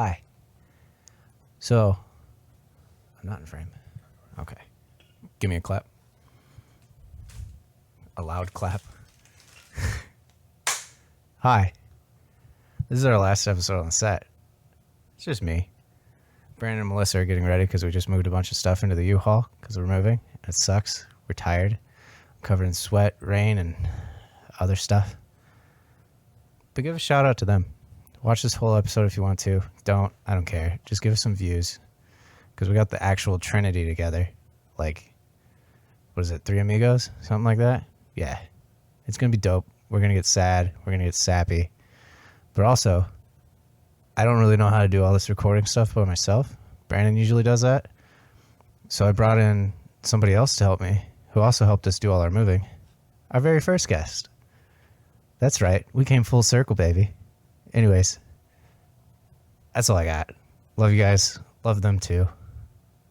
Hi. So, I'm not in frame. Okay. Give me a clap. A loud clap. Hi. This is our last episode on the set. It's just me. Brandon and Melissa are getting ready because we just moved a bunch of stuff into the U-Haul because we're moving. It sucks. We're tired. I'm covered in sweat, rain, and other stuff. But give a shout out to them. Watch this whole episode if you want to. Don't. I don't care. Just give us some views. Because we got the actual trinity together. Like, what is it? 3 amigos? Something like that? Yeah. It's going to be dope. We're going to get sad. We're going to get sappy. But also, I don't really know how to do all this recording stuff by myself. Brandon usually does that. So I brought in somebody else to help me, who also helped us do all our moving. Our very first guest. That's right. We came full circle, baby. Anyways, that's all I got. Love you guys. Love them too.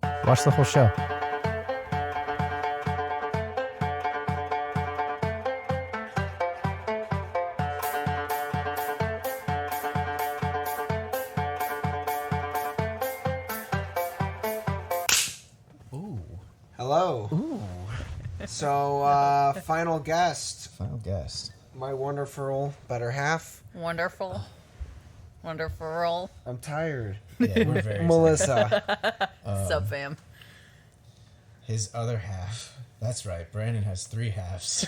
Watch the whole show. Ooh. Hello. Ooh. So, final guest. Final guest. My wonderful better half. Wonderful. Wonderful. I'm tired. Yeah, we're very Melissa. Sup, fam? His other half. That's right. Brandon has 3 halves.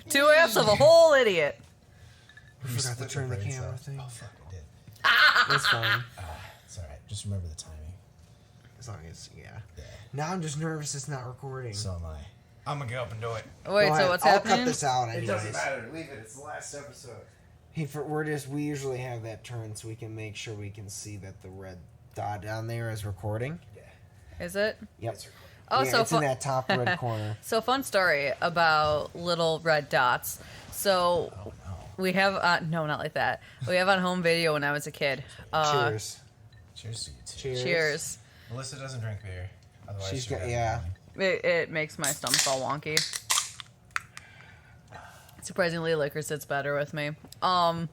2 halves of a whole idiot. We forgot to turn the camera thing. Oh, fuck, I did. It's fine. It's alright. Just remember the timing. As long as, yeah. Now I'm just nervous it's not recording. So am I. I'm gonna get up and do it. Wait, Go so ahead. what's I'll happening? cut this out anyways. It doesn't matter. Leave it. It's the last episode. Hey, we usually have that turn so we can make sure we can see that the red dot down there is recording. Is it? Yep. Oh, yeah, so it's in that top red corner. So fun story about little red dots. So we have no, not like that. We have on home video when I was a kid. Cheers. Cheers to you too. Cheers. Cheers. Melissa doesn't drink beer. Otherwise She's she'll got, have yeah. money. It makes my stomach all wonky. Surprisingly, liquor sits better with me. No,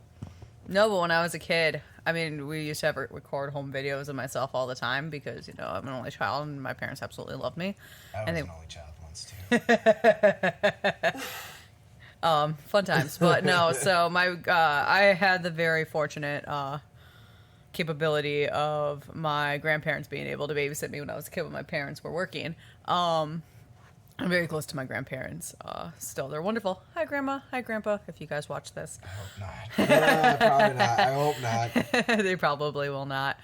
but when I was a kid, I mean, we used to have record home videos of myself all the time because, you know, I'm an only child and my parents absolutely loved me. I was And they- an only child once too. Fun times, but no. So I had the very fortunate capability of my grandparents being able to babysit me when I was a kid when my parents were working. I'm very close to my grandparents. Still, they're wonderful. Hi, Grandma. Hi, Grandpa. If you guys watch this, I hope not. Probably not. I hope not. they probably will not.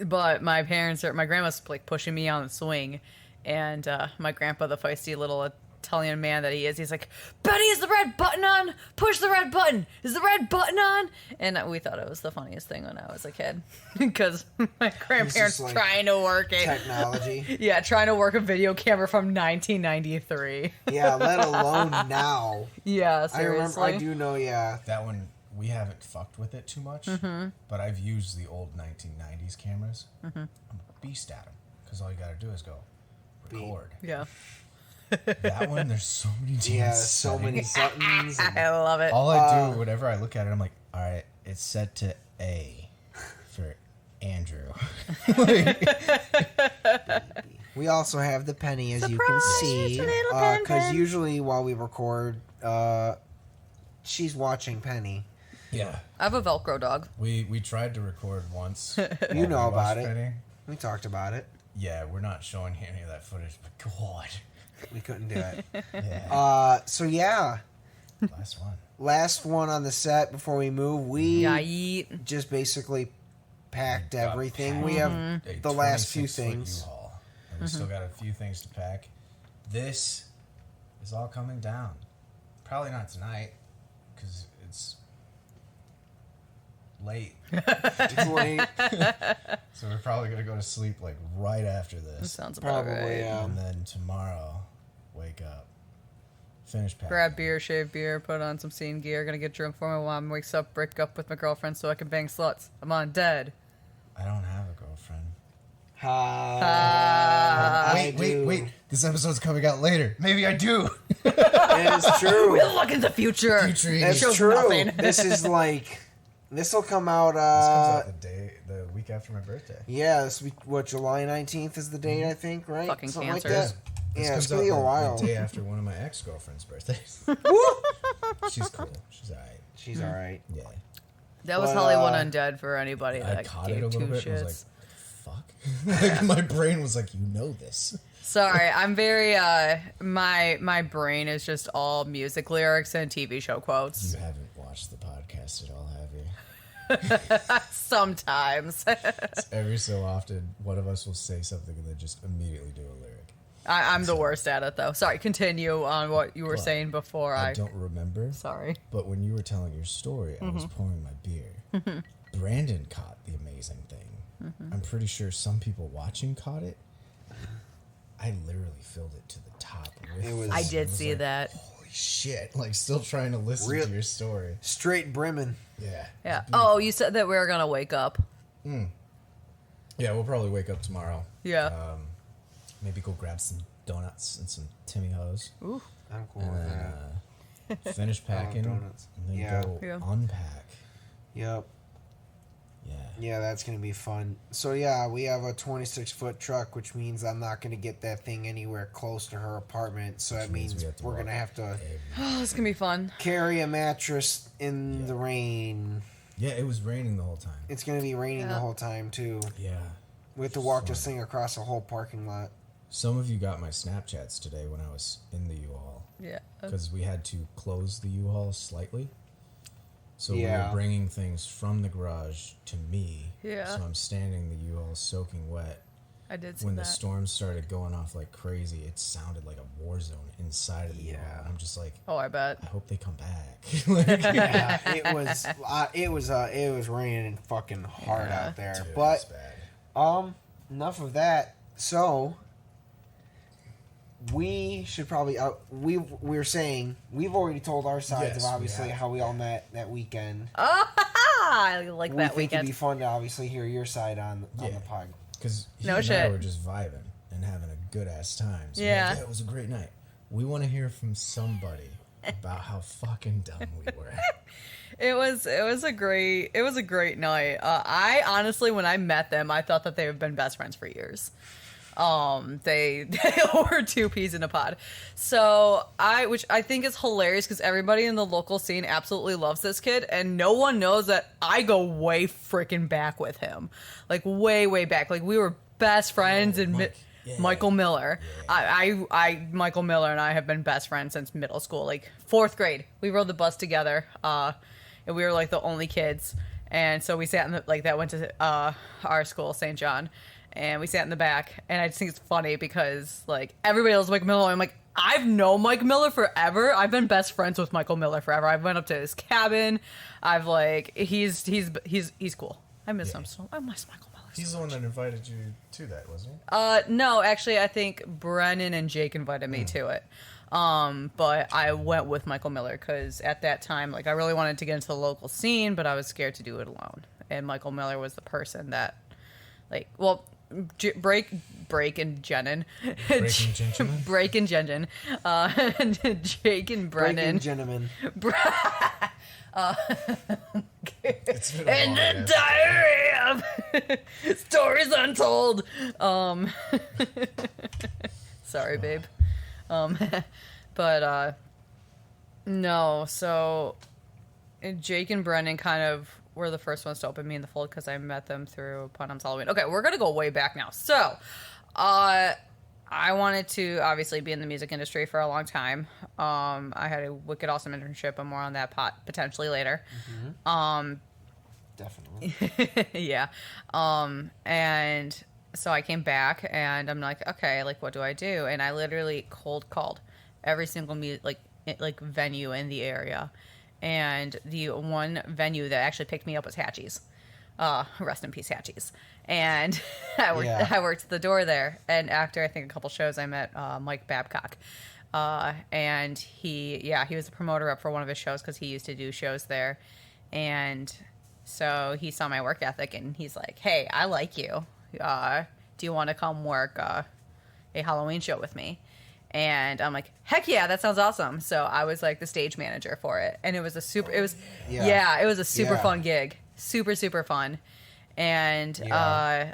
But my grandma's like pushing me on the swing, and my grandpa, the feisty little Italian man that he is, he's like, "Betty, is the red button on? Push the red button. Is the red button on?" And we thought it was the funniest thing when I was a kid because my grandparents like trying to work it. Technology. Yeah, trying to work a video camera from 1993. Yeah, let alone now. Yeah, I remember. seriously. I do know. Yeah. That one, we haven't fucked with it too much, but I've used the old 1990s cameras. I'm a beast at them because all you gotta do is go record. Yeah, That one, there's so many damn Yeah, so many settings. buttons. I love it. All I do, whenever I look at it, I'm like, all right, it's set to A for Andrew. We also have the penny, as you can Surprise, see, little pen because pen. usually while we record, she's watching Penny. Yeah. I have a Velcro dog. We tried to record once. You know about it. Penny. We talked about it. Yeah, we're not showing you any of that footage, but God. We couldn't do it. Yeah. So yeah, Last one. last one on the set before we move. We Yeah, yeet. just basically packed Got everything. packed. We have A the last few 26-foot things. U-Haul, and we still got a few things to pack. This is all coming down. Probably not tonight, because it's late. It's late. So we're probably going to go to sleep like right after That this. sounds about Probably, right. yeah. And then tomorrow, wake up, finish packing. Grab beer, shave beer, put on some scene gear. Gonna get drunk before my mom wakes up, break up with my girlfriend so I can bang sluts. I'm on dead. I don't have a girlfriend. Wait. This episode's coming out later. Maybe I do. It is true. We'll look in the future. Future That's shows true. nothing. This is like This will come out. This comes out the week after my birthday. Yeah, this week. What, July 19th is the date, I think, right? Fucking Something cancer. like that. This Yeah, it's comes gonna be a out while. the day after one of my ex-girlfriend's birthdays. She's cool. She's alright. She's all right. Yeah. That was But, Hollywood Undead for anybody I that caught it gave a two little bit and shits. was like, fuck. Like, my brain was like, you know this. Sorry, I'm very my brain is just all music lyrics and TV show quotes. You haven't watched the podcast at all, have you? Sometimes. Every so often, one of us will say something and then just immediately do a lyric. I'm the worst at it though. Sorry, continue on what you were Well, saying before I don't remember. Sorry. But when you were telling your story, I was pouring my beer. Brandon caught the amazing thing. I'm pretty sure some people watching caught it. I literally filled it to the top. I did see like, that. Holy shit. Like, still trying to listen Real- to your story. Straight brimming. Yeah. Yeah. Oh, you said that we were gonna wake up. Yeah, we'll probably wake up tomorrow. Yeah. Maybe go grab some donuts and some Timmy Ho's. Ooh. I'm cool with that. Finish packing. donuts. And then Yeah. go Yeah. unpack. Yep. Yeah. Yeah, that's going to be fun. So, yeah, we have a 26-foot truck, which means I'm not going to get that thing anywhere close to her apartment. So that means means we have to we're walk going to have to Oh, this can be fun. carry a mattress in the rain. Yeah, it was raining the whole time. It's going to be raining the Yeah. whole time, too. Yeah. We have to walk this thing across the whole parking lot. Some of you got my Snapchats today when I was in the U-Haul. Yeah. Because we had to close the U-Haul slightly. So we Yeah. were bringing things from the garage to me. Yeah. So I'm standing in the U-Haul soaking wet. I did see When that. the storm started going off like crazy, it sounded like a war zone inside of the U-Haul. And I'm just like, Oh, I bet. I hope they come back. Like, Yeah, it was raining fucking hard out there. dude, But it's bad. enough of that. So we should probably we're saying we've already told our sides Yes, of we obviously have. how we all met that weekend. I like We that think it'd be weekend. fun to obviously hear your side on Yeah. the pod. Because he No and I shit. were just vibing and having a good ass time. So Yeah. it was a great night. We want to hear from somebody about how fucking dumb we were. It was a great night. I honestly, when I met them, I thought that they had been best friends for years. They were two peas in a pod. So which I think is hilarious because everybody in the local scene absolutely loves this kid, and no one knows that I go way freaking back with him, like way back. Like we were best friends in Mike. Yeah. Michael Miller. I Michael Miller and I have been best friends since middle school, like 4th grade. We rode the bus together, and we were like the only kids. And so we sat in the, like that went to our school, St. John, and we sat in the back. And I just think it's funny because like everybody else, Mike Miller. I'm like, I've known Mike Miller forever. I've been best friends with Michael Miller forever. I went up to his cabin. I've like he's cool. I miss him so. I miss Michael Miller. He's the one that invited you to that, wasn't he? No, actually, I think Brandon and Jake invited me to it. But I went with Michael Miller because at that time, like, I really wanted to get into the local scene, but I was scared to do it alone. And Michael Miller was the person that, like, well, Break and Jenin. Breaking Gentleman? Break and Jenin. Jake and Brennan. Breaking gentlemen. It's been a And long the ass- diary of stories untold. Sorry, babe. But no. So Jake and Brennan kind of were the first ones to open me in the fold because I met them through Putnam's Halloween. Okay, we're gonna go way back now. So, I wanted to obviously be in the music industry for a long time. I had a wicked awesome internship, but more on that potentially later. Definitely. Yeah. And so I came back and I'm like, okay, like, what do I do? And I literally cold called every single venue in the area. And the one venue that actually picked me up was Hatchie's. Rest in peace, Hatchie's. And I worked the door there. And after I think a couple shows, I met Mike Babcock. And he was a promoter up for one of his shows because he used to do shows there. And so he saw my work ethic and he's like, hey, I like you. Do you want to come work a Halloween show with me? And I'm like, heck yeah, that sounds awesome. So I was like the stage manager for it. And it was a super fun gig. Super, super fun. And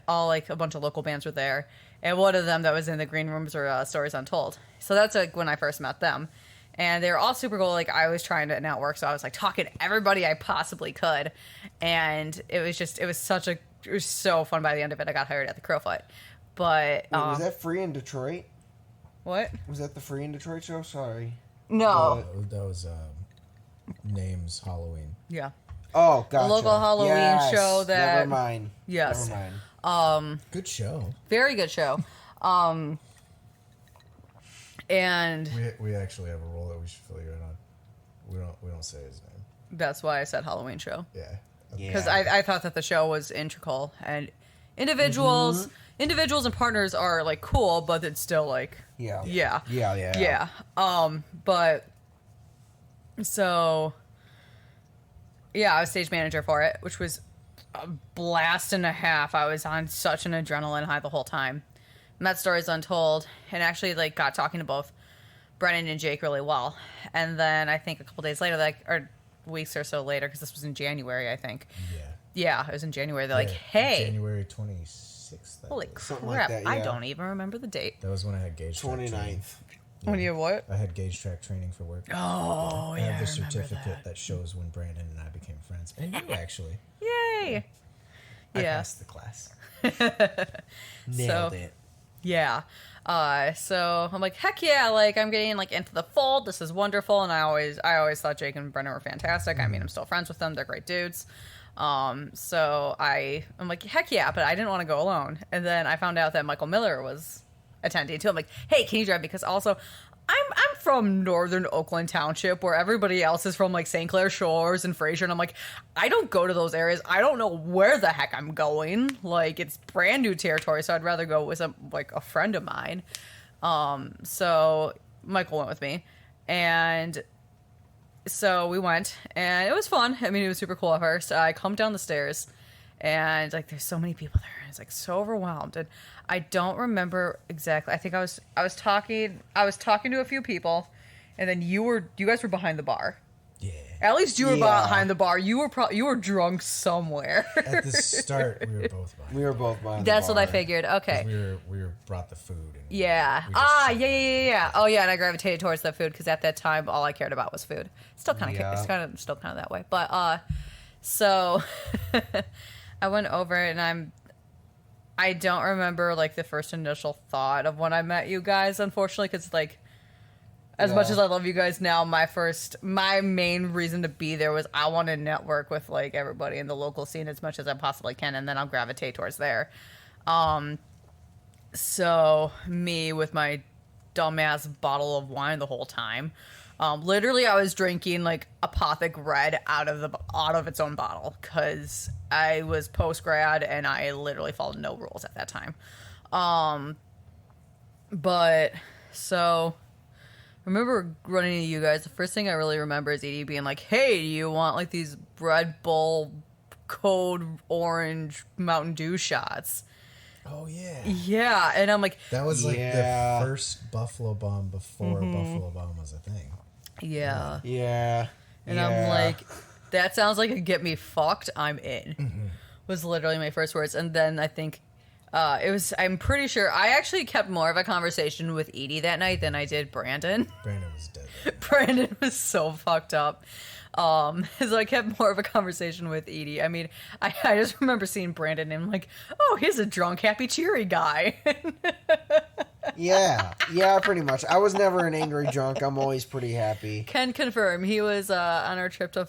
all like a bunch of local bands were there. And one of them that was in the green rooms were Stories Untold. So that's like when I first met them. And they were all super cool. Like I was trying to network. So I was like talking to everybody I possibly could. And it was so fun by the end of it. I got hired at the Crowfoot. But Wait, was that free in Detroit? What? Was that the Free in Detroit show? Sorry. No. That was Names Halloween. Yeah. Oh, gotcha. A local Halloween show that... Never mind. Yes. Never mind. Good show. Very good show. And... We actually have a role that we should fill you in on. We don't say his name. That's why I said Halloween show. Yeah. Because I thought that the show was integral. And individuals and partners are, like, cool, but it's still, like... Yeah. But... So... Yeah, I was stage manager for it, which was a blast and a half. I was on such an adrenaline high the whole time. Met Stories Untold, and actually, like, got talking to both Brandon and Jake really well. And then I think a couple days later, or weeks or so later, because this was in January, I think. Yeah, it was in January. They're like, hey. January 26th. Holy crap. like that, I don't even remember the date. That was when I had gauge track training. 29th. Yeah. When you what? I had gauge track training for work. Oh, I yeah, have the I remember certificate that shows when Brandon and I became friends. And you, actually. Yay. I Yeah. passed the class. Nailed it. Yeah. So I'm like, heck yeah, like I'm getting like into the fold. This is wonderful. And I always thought Jake and Brennan were fantastic. I mean, I'm still friends with them. They're great dudes. So I'm like, heck yeah, but I didn't want to go alone. And then I found out that Michael Miller was attending too. I'm like, hey, can you drive? Because also I'm from northern Oakland Township where everybody else is from like St. Clair Shores and Fraser. And I'm like, I don't go to those areas. I don't know where the heck I'm going. Like it's brand new territory. So I'd rather go with a friend of mine. So Michael went with me and so we went and it was fun. I mean, it was super cool at first. I come down the stairs and like, there's so many people there. And it's like so overwhelmed. And I don't remember exactly. I think I was talking to a few people, and then you guys were behind the bar. Yeah. At least you were behind the bar. You were drunk somewhere. At the start, we were both behind. That's the what I bar. figured. Okay. We brought the food. And Yeah. we just Yeah. Oh yeah, and I gravitated towards that food because at that time all I cared about was food. Still kind of, Yeah. it's kind of still kind of that way. But so I went over and I don't remember like the first initial thought of when I met you guys, unfortunately, because like as much as I love you guys now, my main reason to be there was I want to network with like everybody in the local scene as much as I possibly can, and then I'll gravitate towards there. So me with my dumbass bottle of wine the whole time. Literally, I was drinking like Apothic Red out of its own bottle because I was post grad and I literally followed no rules at that time. But so I remember running into you guys. The first thing I really remember is Edie being like, "Hey, do you want like these Red Bull Code Orange Mountain Dew shots?" Oh yeah. Yeah, and I'm like, that was like the first Buffalo Bomb before Buffalo Bomb was a thing. Yeah. Yeah. And I'm like, that sounds like a get me fucked, I'm in. Was literally my first words. And then I think I'm pretty sure I actually kept more of a conversation with Edie that night than I did Brandon. Brandon was dead. Brandon was so fucked up. So I kept more of a conversation with Edie. I mean, I just remember seeing Brandon and I'm like, oh, he's a drunk, happy, cheery guy. Yeah, pretty much. I was never an angry drunk. I'm always pretty happy. Can confirm. He was on our trip to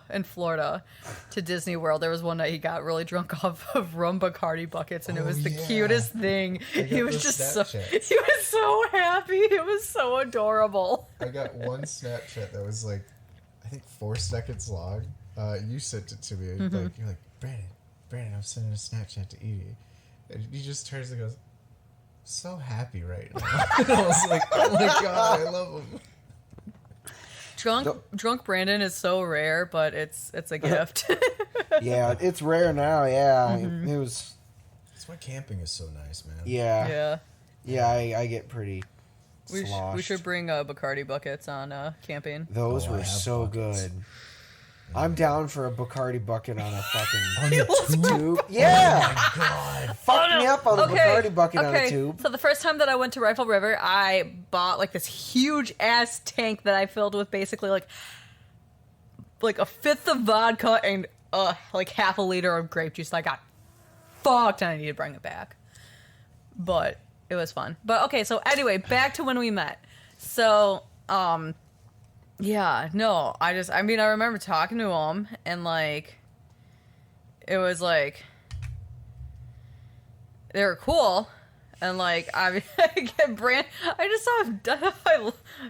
in Florida to Disney World. There was one night he got really drunk off of rum Bacardi buckets, and it was the cutest thing. He was just he was so happy. It was so adorable. I got one Snapchat that was like, I think 4 seconds long. You sent it to me. You're like, Brandon, I'm sending a Snapchat to Edie. And he just turns and goes, so happy right now. And I was like, oh my God, I love him. Drunk Brandon is so rare, but it's a gift. Yeah, it's rare now. Yeah, it was. That's why camping is so nice, man. Yeah. I get pretty We sloshed. should bring Bacardi buckets on camping. Those Oh, I were have so buckets. good. I'm down for a Bacardi bucket on a fucking On the tube? tube. Yeah. God. Fuck me up on a Bacardi bucket on a tube. So the first time that I went to Rifle River, I bought like this huge ass tank that I filled with basically like a fifth of vodka and like half a liter of grape juice. And I got fucked and I need to bring it back. But it was fun. But okay, so anyway, back to when we met. So, yeah, no, I remember talking to him and like, it was like, they were cool. And like, I just saw him,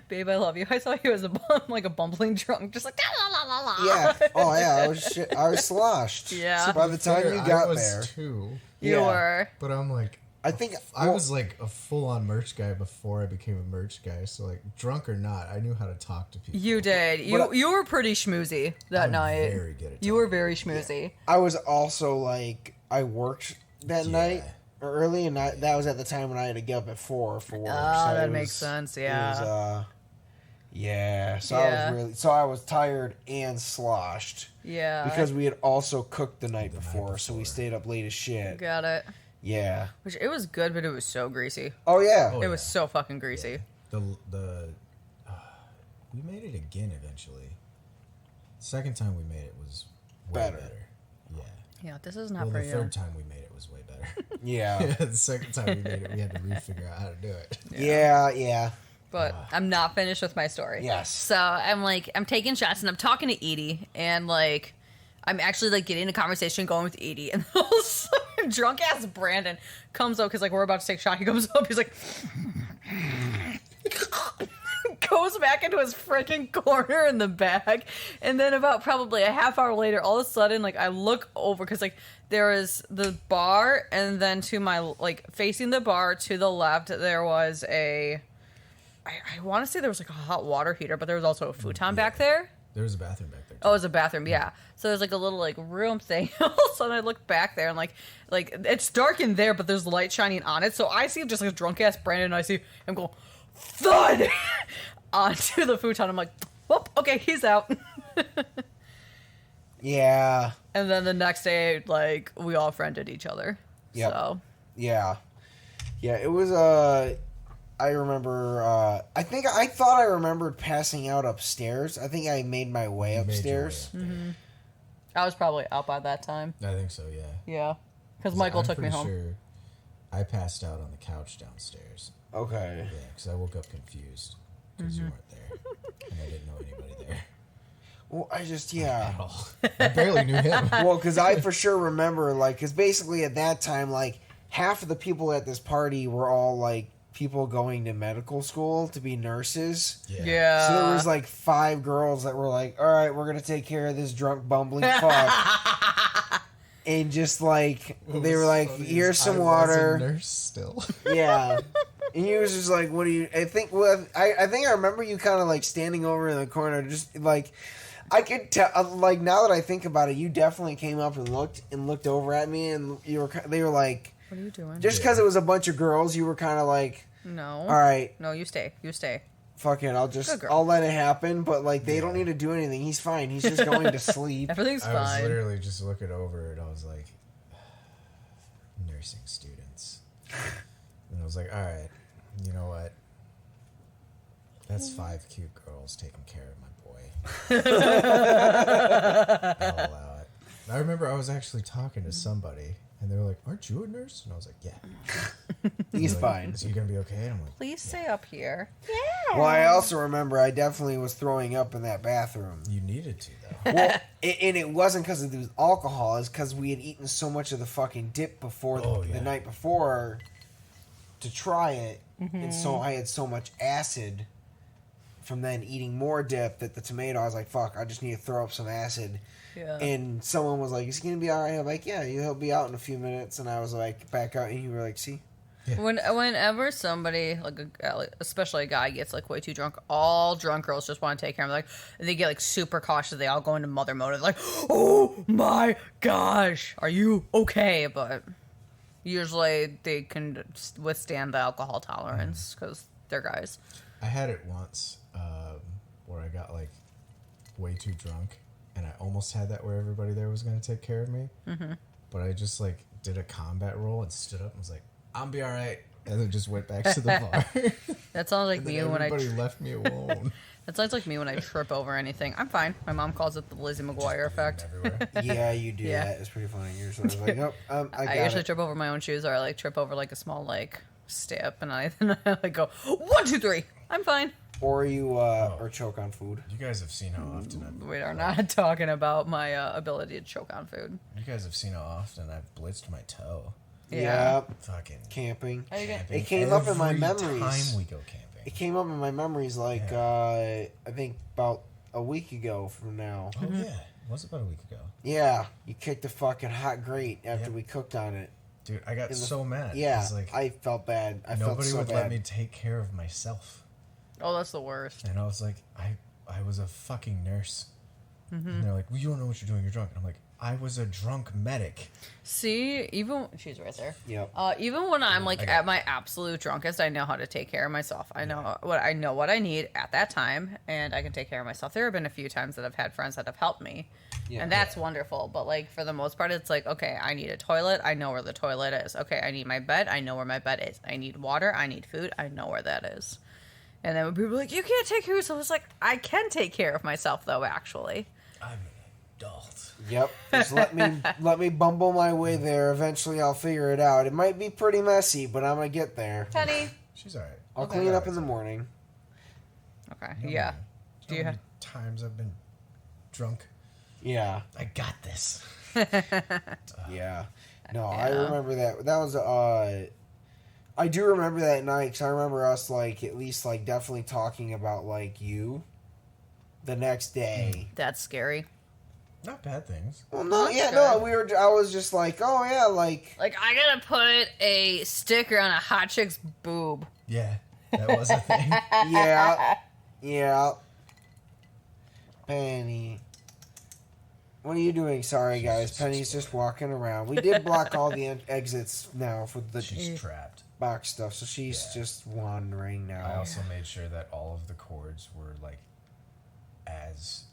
babe, I love you. I saw he was like a bumbling drunk, just like, la, la, la, la. Yeah. Oh yeah. I was sloshed. Yeah. By the time you got I was there, too. You Yeah. were. But I'm like, I think I was like a full-on merch guy before I became a merch guy. So like, drunk or not, I knew how to talk to people. You did. You were pretty schmoozy that I'm night. very good at You were talking. very schmoozy. I was also like I worked that Yeah. night early, and that was at the time when I had to get up at 4 for work. Oh, so that it makes was- sense. it Yeah. was, yeah. So Yeah. I was tired and sloshed Yeah. because we had also cooked the night before, so we stayed up late as shit. Got it. Yeah. Which it was good, but it was so greasy. Oh yeah. Oh, It yeah. was so fucking greasy. We made it again eventually. Second time we made it was way Better. better. Yeah. Yeah, this is not Well, for the you. third time we made it was way better. Yeah. The second time we made it, we had to refigure out how to do it. Yeah. Yeah. But I'm not finished with my story. Yes. So I'm taking shots and I'm talking to Edie and like I'm actually like getting a conversation going with Edie and all of a sudden drunk ass Brandon comes up because like we're about to take a shot. He comes up, he's like goes back into his freaking corner in the bag, and then about probably a half hour later, all of a sudden like I look over because like there is the bar, and then to my like facing the bar to the left there was I want to say there was like a hot water heater, but there was also a futon back there. There was a bathroom back there. Oh, it was a bathroom, yeah. So there's like a little like room thing. All of a sudden I look back there and like it's dark in there, but there's light shining on it. So I see just like a drunk ass Brandon, and I see him go thud onto the futon. I'm like, whoop, okay, he's out. Yeah. And then the next day, like we all friended each other. Yep. So Yeah. Yeah, it was I remember I thought I remembered passing out upstairs. I think I made my way You made your way upstairs. up there. I was probably out by that time. I think so, yeah. Yeah. Because Michael I'm took me pretty home. Sure I passed out on the couch downstairs. Okay. Yeah, because I woke up confused because you weren't there, and I didn't know anybody there Well, I just yeah. at all. I barely knew him. Well, because I for sure remember like because basically at that time like half of the people at this party were all like people going to medical school to be nurses. Yeah. So there was like 5 girls that were like, "All right, we're gonna take care of this drunk bumbling fuck," and just like they were like, "Here's some water." Nurse still. Yeah. And he was just like, "What do you?" I think. Well, I think I remember you kind of like standing over in the corner, just like I could tell. Like now that I think about it, you definitely came up and looked over at me, and you were. They were like, What are you doing? just because it was a bunch of girls, you were kind of like, No. "All right, No, you stay. You stay. fuck it, Good girl. I'll let it happen." But like, they don't need to do anything. He's fine. He's just going to sleep. Everything's I was fine. literally just looking over and I was like, nursing students. And I was like, all right, you know what? That's 5 cute girls taking care of my boy. I'll allow it. I remember I was actually talking to somebody and they were like, aren't you a nurse? And I was like, yeah. He's They're like, fine. Is he going to be okay? And I'm like, Please stay up here. Well, I also remember I definitely was throwing up in that bathroom. you needed to, though. Well, and it wasn't because of the alcohol. It's because we had eaten so much of the fucking dip before Oh, the yeah. night before to try it, and so I had so much acid from then eating more dip that the tomato. I was like, "Fuck! I just need to throw up some acid." Yeah. And someone was like, "Is he gonna be all right?" I'm like, "Yeah, he'll be out in a few minutes." And I was like, "Back out," and you were like, "See." Whenever somebody especially a guy gets like way too drunk, all drunk girls just want to take care of him. Like they get like super cautious. They all go into mother mode. They're like, oh my gosh, are you okay? But usually they can withstand the alcohol tolerance because they're guys. I had it once where I got like way too drunk, and I almost had that where everybody there was going to take care of me. Mm-hmm. But I just like did a combat roll and stood up and was like, "I'll be all right," and then just went back to the bar. That sounds like And me then when everybody left me alone. That sounds like me when I trip over anything. I'm fine. My mom calls it the Lizzie McGuire effect. Everywhere. Yeah, you do Yeah. that. It's pretty funny. You're sort of like, nope, I got I usually it. trip over my own shoes, or I like trip over like a small like step, and I then I like go 1, 2, 3. I'm fine. Or you or choke on food. You guys have seen how often I've We are not talking about my ability to choke on food. You guys have seen how often I've blitzed my toe. Yeah. Yep. Fucking Camping. How you get- camping It came up in my every memories. time we go camping. It came up in my memories like I think about a week ago from now. Oh yeah, was it about a week ago? Yeah, you kicked a fucking hot grate after Yep. we cooked on it. Dude, I got so mad. Yeah, 'cause, like, I felt bad. I felt nobody so would bad. let me take care of myself. Oh, that's the worst. And I was like, I was a fucking nurse. Mm-hmm. And they're like, well, you don't know what you're doing. You're drunk. And I'm like, I was a drunk medic. See, even she's right there. Yep. Even when I'm like I got at my absolute drunkest, I know how to take care of myself. I know what I need at that time, and I can take care of myself. There have been a few times that I've had friends that have helped me, and that's wonderful. But like for the most part, it's like, okay, I need a toilet. I know where the toilet is. Okay, I need my bed. I know where my bed is. I need water. I need food. I know where that is. And then when people are like, you can't take care of yourself, it's like, I can take care of myself though. Actually, I'm an adult. Yep. Just let me bumble my way there. Eventually, I'll figure it out. It might be pretty messy, but I'm gonna get there. Penny. She's all right. I'll clean it up in the morning. Okay. You know Yeah. me. Do How you many times I've been drunk? Yeah. I got this. Yeah. No, I Yeah. remember that. That was I do remember that night because I remember us like at least like definitely talking about like you the next day. That's scary. Not bad things. Well, no, That's yeah, good. no, we were. I was just like, oh yeah, like Like, I gotta put a sticker on a hot chick's boob. Yeah, that was a thing. yeah, yeah. Penny, what are you doing? Sorry, guys. Penny's just walking around. We did block all the exits now for the She's trapped. box stuff, so she's just wandering now. I also made sure that all of the cords were like as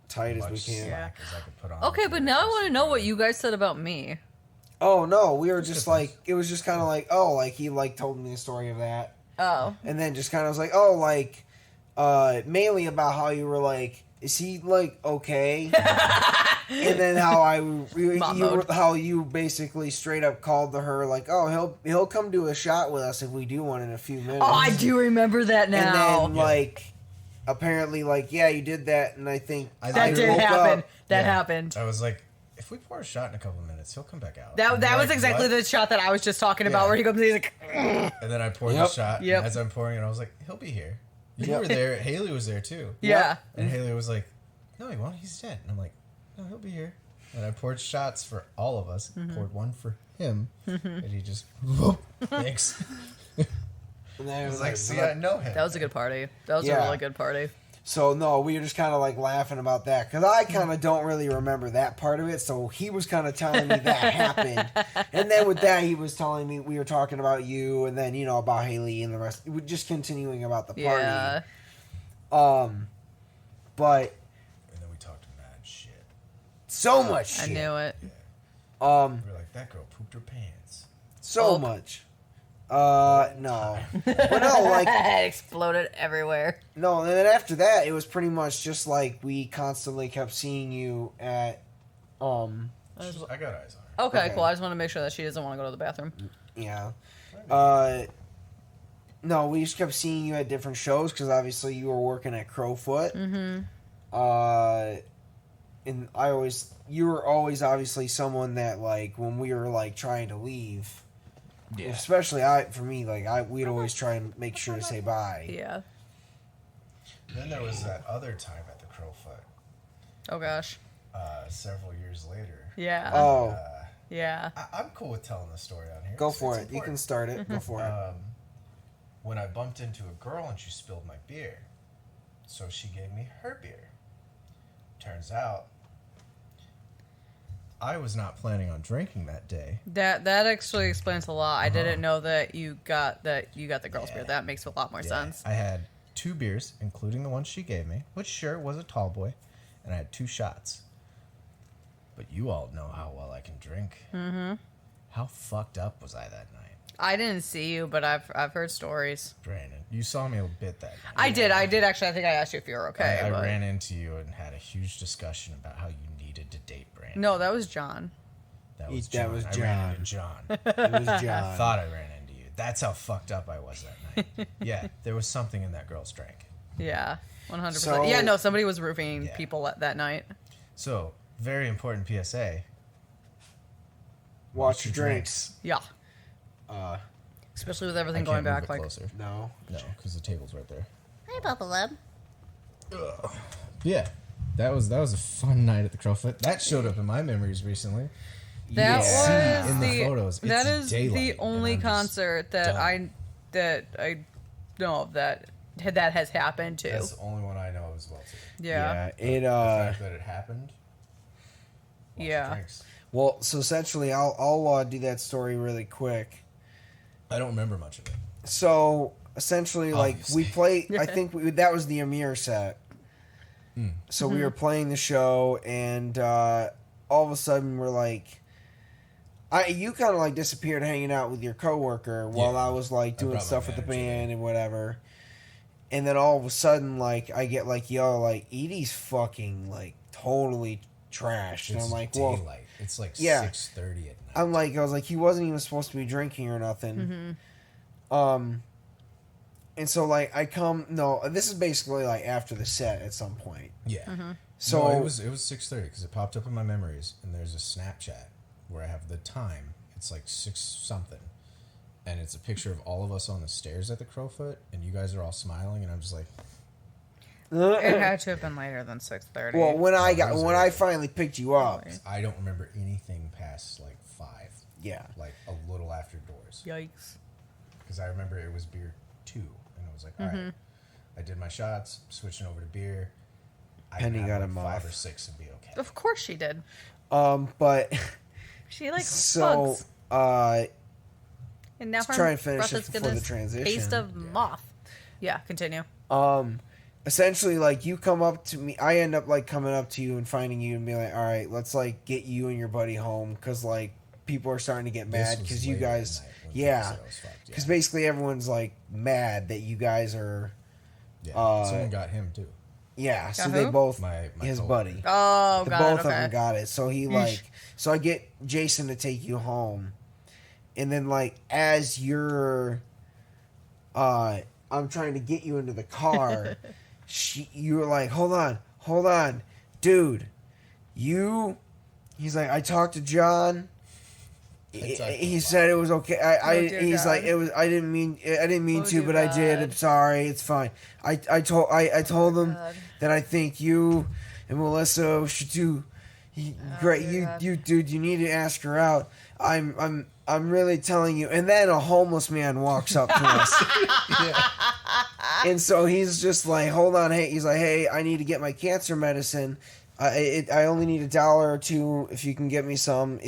Tight as much we can. slack as I could put on. Okay, but now I want to know what you guys said about me. Oh no, we were just difference. like it was just kind of like oh like he like told me the story of that, Oh. and then just kind of was like oh like mainly about how you were like is he like okay, and then how Mom mode. how you basically straight up called to her like oh he'll come do a shot with us if we do one in a few minutes. Oh, I do remember that now. And then like apparently like yeah you did that and I think that did woke happen. up. That Yeah. happened. I was like, if we pour a shot in a couple of minutes, he'll come back out. That And they're was like, exactly "What?" the shot that I was just talking about, Yeah. where he comes and he's like, And then I poured the Yep. shot. Yep. And as I'm pouring it, I was like, he'll be here. You Yep. were there. Haley was there too. yeah. And Haley was like, no, he won't. He's dead. And I'm like, no, he'll be here. And I poured shots for all of us. Mm-hmm. Poured one for him. And he just, whoop, thanks. And then I it was like, see, I know him. That was a good party. That was a Yeah. really good party. So no, we were just kind of like laughing about that because I kind of don't really remember that part of it. So he was kind of telling me that happened, and then with that he was telling me we were talking about you, and then about Haley and the rest. We're just continuing about the party. Yeah. But And then we talked mad shit. so much. I Shit. knew it. We were like, that girl pooped her pants. So Oh. much. No, but no, like It exploded everywhere. no. And then after that, it was pretty much just like we constantly kept seeing you at. I got eyes on her. Okay, Okay. cool. I just want to make sure that she doesn't want to go to the bathroom. Yeah. No, we just kept seeing you at different shows because obviously you were working at Crowfoot. Mm-hmm. And you were always obviously someone that like when we were like trying to leave, especially for me, like we'd always try and make sure to say bye. Yeah. Then there was that other time at the Crowfoot, Oh gosh. several years later. Yeah. Oh, Yeah. I'm cool with telling the story on here. go It's for it. You important. can start it. Go for it. When I bumped into a girl and she spilled my beer, so she gave me her beer. Turns out, I was not planning on drinking that day. That actually explains a lot. I didn't know that you got the girl's beer. That makes a lot more sense. I had 2 beers, including the one she gave me, which sure was a tall boy, and I had 2 shots. But you all know how well I can drink. Mm-hmm. How fucked up was I that night? I didn't see you, but I've heard stories. Brandon, you saw me a bit that night. I did actually. I think I asked you if you were okay. I but... ran into you and had a huge discussion about how you needed to date Brandon. No, that was John. That was That John. was I John. ran into John. It was I John. thought I ran into you. That's how fucked up I was that night. Yeah, there was something in that girl's drink. Yeah, 100%. So- Yeah, no, somebody was roofing Yeah. people that night. So, very important PSA. Watch your drinks. Yeah, Uh, especially with I everything can't going move back. it Like, closer. no. No, because the table's right there. Hi, Papa Love. Yeah, that was a fun night at the Crowfoot. That showed up in my memories recently. that Yeah. was In the the photos, that it's is daylight, the and only I'm just concert that done. I know of that has happened to. That's the only one I know as well too. Yeah. It The fact that it happened. Watch Yeah. your drinks. well, so essentially I'll do that story really quick. I don't remember much of it. So essentially, like Obviously. we play. I think that was the Amir set. So we were playing the show, and all of a sudden we're like, you kind of like disappeared hanging out with your coworker while Yeah. I was like doing brought my stuff with the manager band and whatever. And then all of a sudden, like I get like, yo, like Edie's fucking like totally trashed, and It's I'm like, daylight. well, It's like Yeah. 6:30 at night. I was like, he wasn't even supposed to be drinking or nothing. And so like this is basically like after the set at some point. Yeah. So No, it was 6:30 because it popped up in my memories, and there's a Snapchat where I have the time. It's like 6 something, and it's a picture of all of us on the stairs at the Crowfoot, and you guys are all smiling, and I'm just like, It had to have been later than 6:30. well, when I that was when early. I finally picked you up, I don't remember anything past like 5, yeah. like a little after doors, Yikes. because I remember it was beer 2, and I was like, all right, I did my shots, switching over to beer. I Penny can got have him like 5 off. or 6 and be okay. Of course she did. But She likes so bugs. And now let's her try and finish breath it is before gonna the transition. taste of moth. Yeah, continue. essentially like you come up to me, I end up like coming up to you and finding you and be like, all right, let's like get you and your buddy home because like people are starting to get This mad was because you later at guys, night when people yeah, said I was fucked, because yeah. basically everyone's like mad that you guys are, Yeah. Someone got him too. yeah. So Got they who? both My his coworker. buddy. Oh, The got both it. of Okay. them got it. So he like, so I get Jason to take you home, and then like as you're, I'm trying to get you into the car. You were like, hold on, dude. He's like, I talked to John. He said it was okay. Oh, dear he's God. like, it was. I didn't mean Oh, to, dear but I did. God. I'm sorry. It's fine. I told him God. that I think you and Melissa should do great. dear God. You dude, you need to ask her out. I'm really telling you. And then a homeless man walks up to us. And so he's just like, hold on, hey. He's like, hey, I need to get my cancer medicine. I only need $1 or $2 if you can get me some.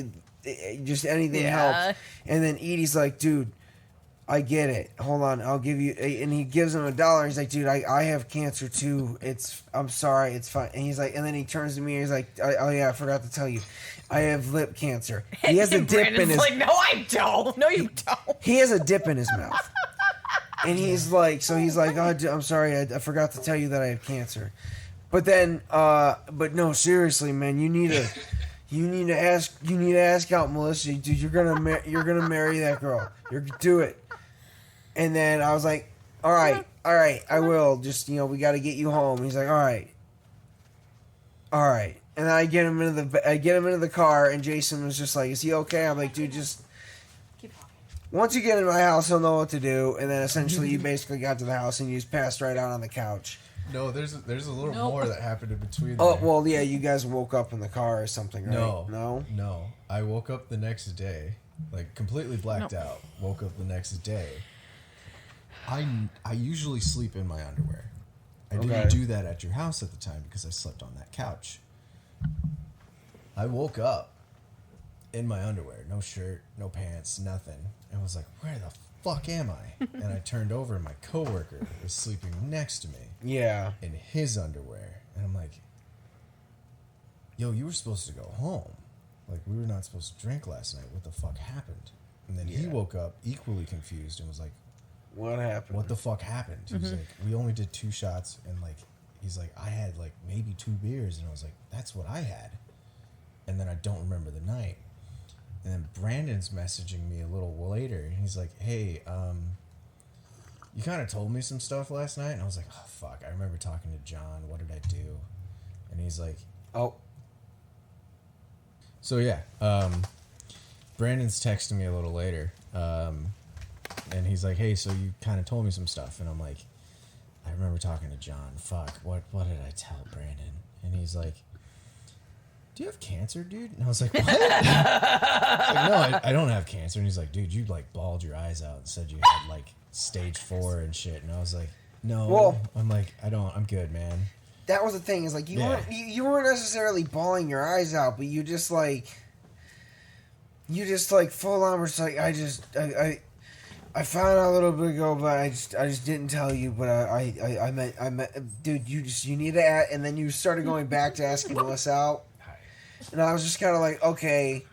Just anything Yeah. helps. And then Edie's like, dude, I get it. Hold on, I'll give you. And he gives him $1. He's like, dude, I have cancer too. I'm sorry, it's fine. And he's like, and then he turns to me and he's like, oh yeah, I forgot to tell you, I have lip cancer. He has a And dip in Brandon's his. like, no, I don't. No, you don't. He has a dip in his mouth. And he's like, so he's like, oh, I'm sorry, I forgot to tell you that I have cancer. But then, but no, seriously, man, you need to ask out Melissa, dude. You're gonna marry that girl. Do it. And then I was like, all right, I will. Just we got to get you home. He's like, all right. And then I get him into the car, and Jason was just like, is he okay? I'm like, dude, just. Once you get in my house, he'll know what to do. And then essentially, you basically got to the house and you just passed right out on the couch. No, there's a little more that happened in between. Oh, there. well, yeah, you guys woke up in the car or something, right? No. I woke up the next day, like completely blacked out. Woke up the next day. I usually sleep in my underwear. I Okay. didn't do that at your house at the time because I slept on that couch. I woke up in my underwear, no shirt, no pants, nothing. And was like, where the fuck am I? And I turned over and my coworker was sleeping next to me Yeah. in his underwear. And I'm like, yo, you were supposed to go home. Like, we were not supposed to drink last night. What the fuck happened? And then he Yeah. woke up equally confused and was like, What happened? what the fuck happened? He was like, we only did 2 shots. And, like, he's like, I had, like, maybe 2 beers. And I was like, that's what I had. And then I don't remember the night. And then Brandon's messaging me a little later. And he's like, hey, you kind of told me some stuff last night. And I was like, oh, fuck. I remember talking to John. What did I do? And he's like, Oh. so, yeah. Brandon's texting me a little later. And he's like, hey, so you kind of told me some stuff. And I'm like, I remember talking to John. Fuck. What did I tell Brandon? And he's like, do you have cancer, dude? And I was like, what? No, I don't have cancer. And he's like, dude, you like bawled your eyes out and said you had like stage 4 and shit. And I was like, no. Well- I'm like, I'm good, man. That was the thing, is like, you Yeah. weren't necessarily bawling your eyes out, but you just like full on was like, I found out a little bit ago, but I just didn't tell you. But I meant, dude, you need to add. And then you started going back to asking us out, and I was just kind of like, okay,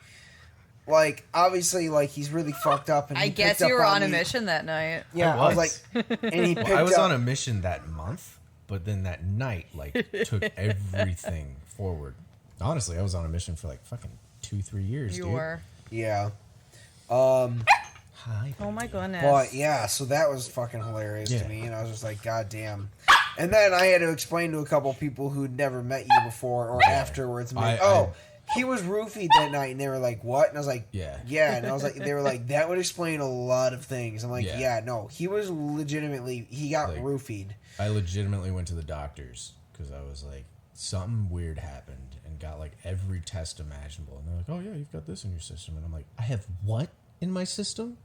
like obviously, like he's really fucked up. And I he guess picked you up were on a me. mission that night. Yeah, I was like, and he picked Well, I was up. on a mission that month, but then that night, like, took everything forward. Honestly, I was on a mission for like fucking 2-3 years, You dude. were. Yeah. Hi. Oh my goodness. But yeah, so that was fucking hilarious Yeah. to me, and I was just like, God damn. And then I had to explain to a couple people who'd never met you before or afterwards, and be like, he was roofied that night, and they were like, what? And I was like, Yeah. and I was like, they were like, that would explain a lot of things. I'm like, Yeah. yeah, no, he was legitimately, he got Like- roofied. I legitimately went to the doctors because I was like, something weird happened and got like every test imaginable. And they're like, oh yeah, you've got this in your system. And I'm like, I have what in my system?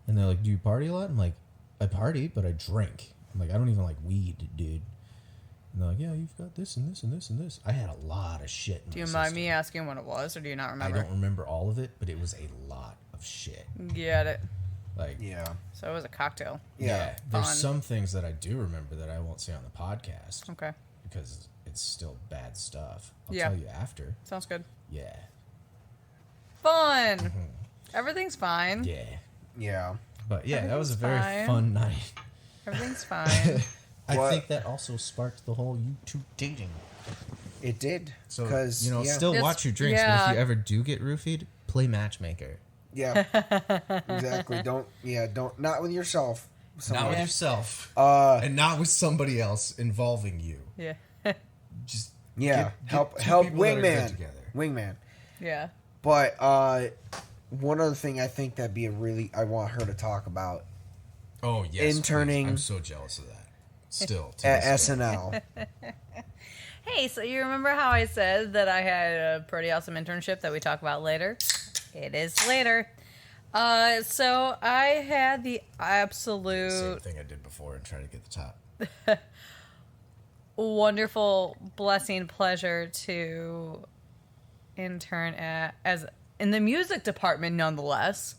And they're like, do you party a lot? I'm like, I party, but I drink. I'm like, I don't even like weed, dude. And they're like, yeah, you've got this and this and this and this. I had a lot of shit in Do my you mind system. me asking what it was, or do you not I remember? don't remember all of it, but it was a lot of shit. Get it. Like, Yeah. So it was a cocktail. Yeah. there's Fun. some things that I do remember that I won't say on the podcast Okay. because it's still bad stuff. I'll Yeah. tell you after. Sounds good. Yeah. Fun. Everything's fine. Yeah. Yeah. But yeah, that was a Everything's very fine. fun night. Everything's fine. I What? think that also sparked the whole YouTube dating. It did. So, Because, you know, yeah. still It's- watch your drinks, but yeah. if you ever do get roofied, play matchmaker. Yeah. Exactly. Don't, not with yourself. Not with yourself. And not with somebody else involving you. Yeah. Just yeah, get help two people that are good wingman. together. Wingman. Yeah. But one other thing I think that'd be I want her to talk about Oh yes, Interning- please. I'm so jealous of that. Still, to at this day. SNL. Hey, so you remember how I said that I had a pretty awesome internship that we talk about later? It is later. So I had the Same absolute thing I did before and try to get the top. wonderful blessing pleasure to intern in the music department nonetheless